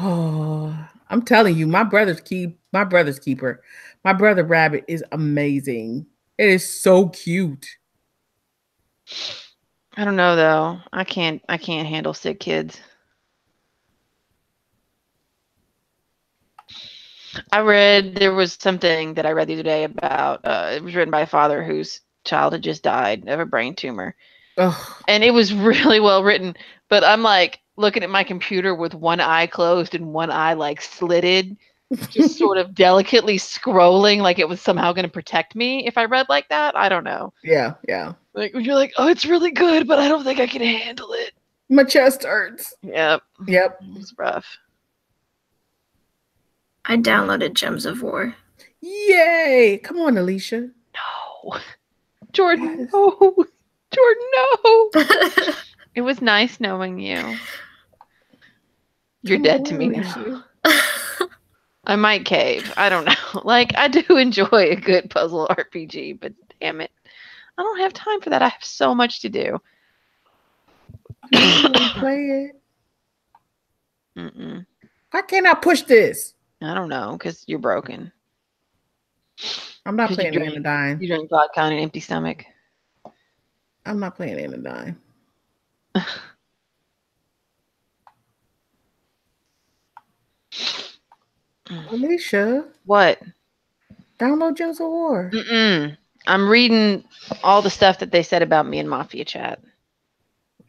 B: Oh, I'm telling you, my brother's keeper. My brother Rabbit is amazing. It is so cute.
A: I don't know though. I can't handle sick kids. There was something that I read the other day about, it was written by a father whose child had just died of a brain tumor.
B: Ugh.
A: And it was really well written, but I'm like looking at my computer with one eye closed and one eye like slitted, just sort of delicately scrolling like it was somehow going to protect me if I read like that. I don't know.
B: Yeah.
A: Like you're like, oh, it's really good, but I don't think I can handle it.
B: My chest hurts.
A: Yep. It's rough.
C: I downloaded Gems of War.
B: Yay! Come on, Alicia.
A: No. Jordan, yes. No. Jordan, no. It was nice knowing you. You're dead to me now. I might cave. I don't know. Like, I do enjoy a good puzzle RPG, but damn it. I don't have time for that. I have so much to do.
B: Play it. Why can't I push this?
A: I don't know, because you're broken.
B: I'm not playing Anodyne.
A: You drink vodka on an empty stomach.
B: I'm not playing Anodyne. Alicia.
A: What?
B: Download Gems of War.
A: I'm reading all the stuff that they said about me in Mafia chat.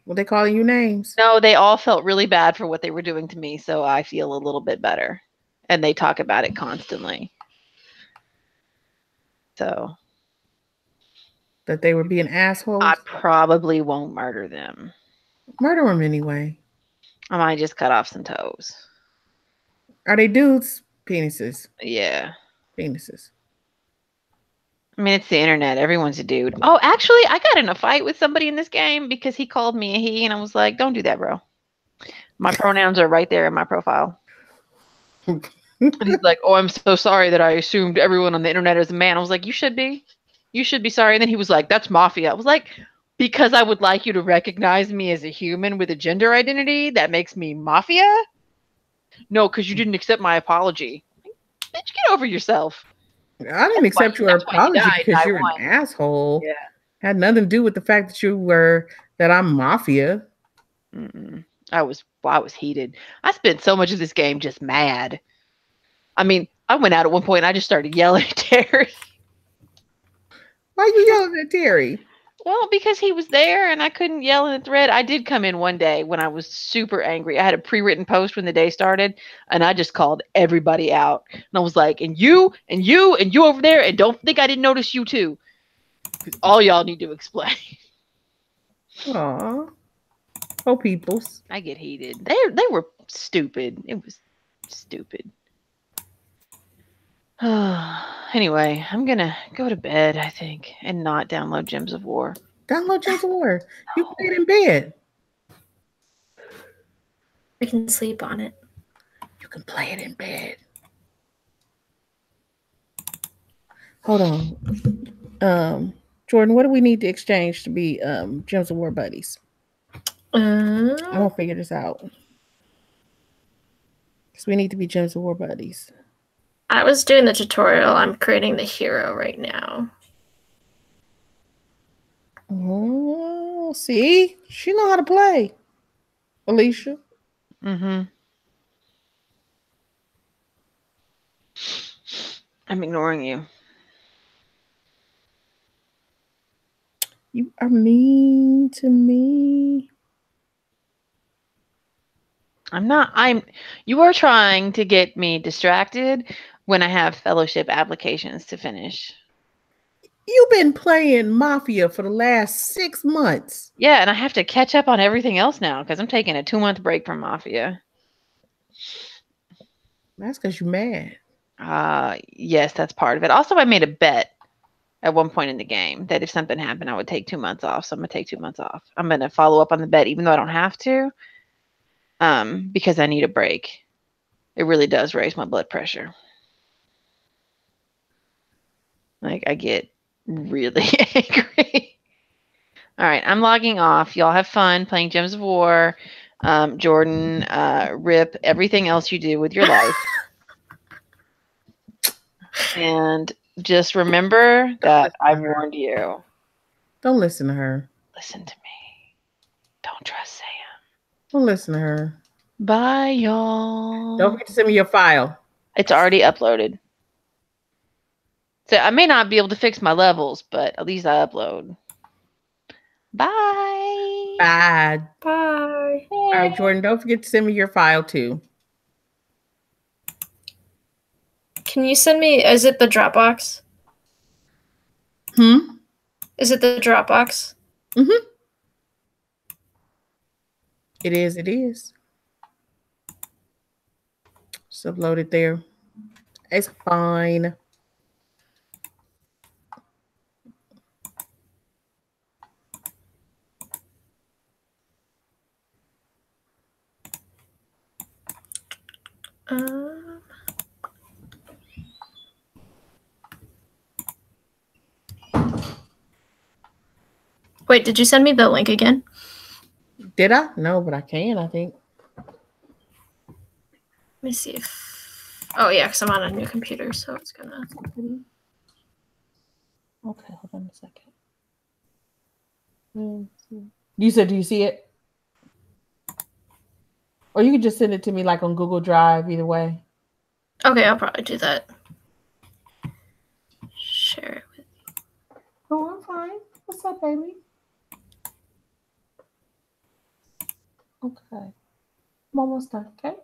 B: Well, they calling you names.
A: No, they all felt really bad for what they were doing to me, so I feel a little bit better. And they talk about it constantly. So.
B: That they were being assholes?
A: I probably won't murder them.
B: Murder them anyway.
A: I might just cut off some toes.
B: Are they dudes? Penises.
A: Yeah.
B: Penises.
A: I mean, it's the internet. Everyone's a dude. Oh, actually, I got in a fight with somebody in this game because he called me a he, and I was like, don't do that, bro. My pronouns are right there in my profile. And he's like, oh, I'm so sorry that I assumed everyone on the internet is a man. I was like, you should be. You should be sorry. And then he was like, that's Mafia. I was like, because I would like you to recognize me as a human with a gender identity, that makes me Mafia? No, because you didn't accept my apology. Bitch, get over yourself.
B: I didn't accept your apology because you're an asshole.
A: Yeah.
B: Had nothing to do with the fact that I'm Mafia.
A: I was heated. I spent so much of this game just mad. I mean, I went out at one point and I just started yelling at Terry.
B: Why are you yelling at Terry?
A: Well, because he was there and I couldn't yell in the thread. I did come in one day when I was super angry. I had a pre-written post when the day started and I just called everybody out. And I was like, and you over there, and don't think I didn't notice you too. Because all y'all need to explain.
B: Aw. Oh, peoples.
A: I get heated. They were stupid. It was stupid. Anyway, I'm gonna go to bed, I think, and not download Gems of War.
B: Download Gems of War. You play it in bed.
C: We can sleep on it.
B: You can play it in bed. Hold on. Jordan, what do we need to exchange to be Gems of War buddies? I won't figure this out. Because we need to be Gems of War buddies.
C: I was doing the tutorial. I'm creating the hero right now.
B: Oh, see? She know how to play. Alicia.
A: I'm ignoring you.
B: You are mean to me.
A: I'm not. You are trying to get me distracted when I have fellowship applications to finish.
B: You've been playing Mafia for the last 6 months.
A: Yeah, and I have to catch up on everything else now because I'm taking a 2-month break from Mafia.
B: That's because you're mad.
A: Yes, that's part of it. Also, I made a bet at one point in the game that if something happened, I would take 2 months off. So I'm going to take 2 months off. I'm going to follow up on the bet, even though I don't have to, because I need a break. It really does raise my blood pressure. Like, I get really angry. All right, I'm logging off. Y'all have fun playing Gems of War. Jordan, Rip, everything else you do with your life. And just remember that I warned you.
B: Don't listen to her.
A: Listen to me. Don't trust Sam.
B: Don't listen to her.
A: Bye, y'all.
B: Don't forget to send me your file.
A: It's already uploaded. So I may not be able to fix my levels, but at least I upload. Bye.
B: Bye.
C: Bye.
B: All right, Jordan, don't forget to send me your file too.
C: Can you send me, is it the Dropbox? Is it the Dropbox?
B: Mm-hmm. It is. Just upload it there. It's fine.
C: Wait, did you send me the link again?
B: Did I? No, but I can, I think.
C: Let me see if... Oh, yeah, because I'm on a new computer, so it's going to...
B: Okay, hold on a second. You said, do you see it? Or you could just send it to me like on Google Drive, either way.
C: Okay, I'll probably do that. Share it with you.
B: Oh, I'm fine. What's up, baby? Okay. I'm almost done, okay?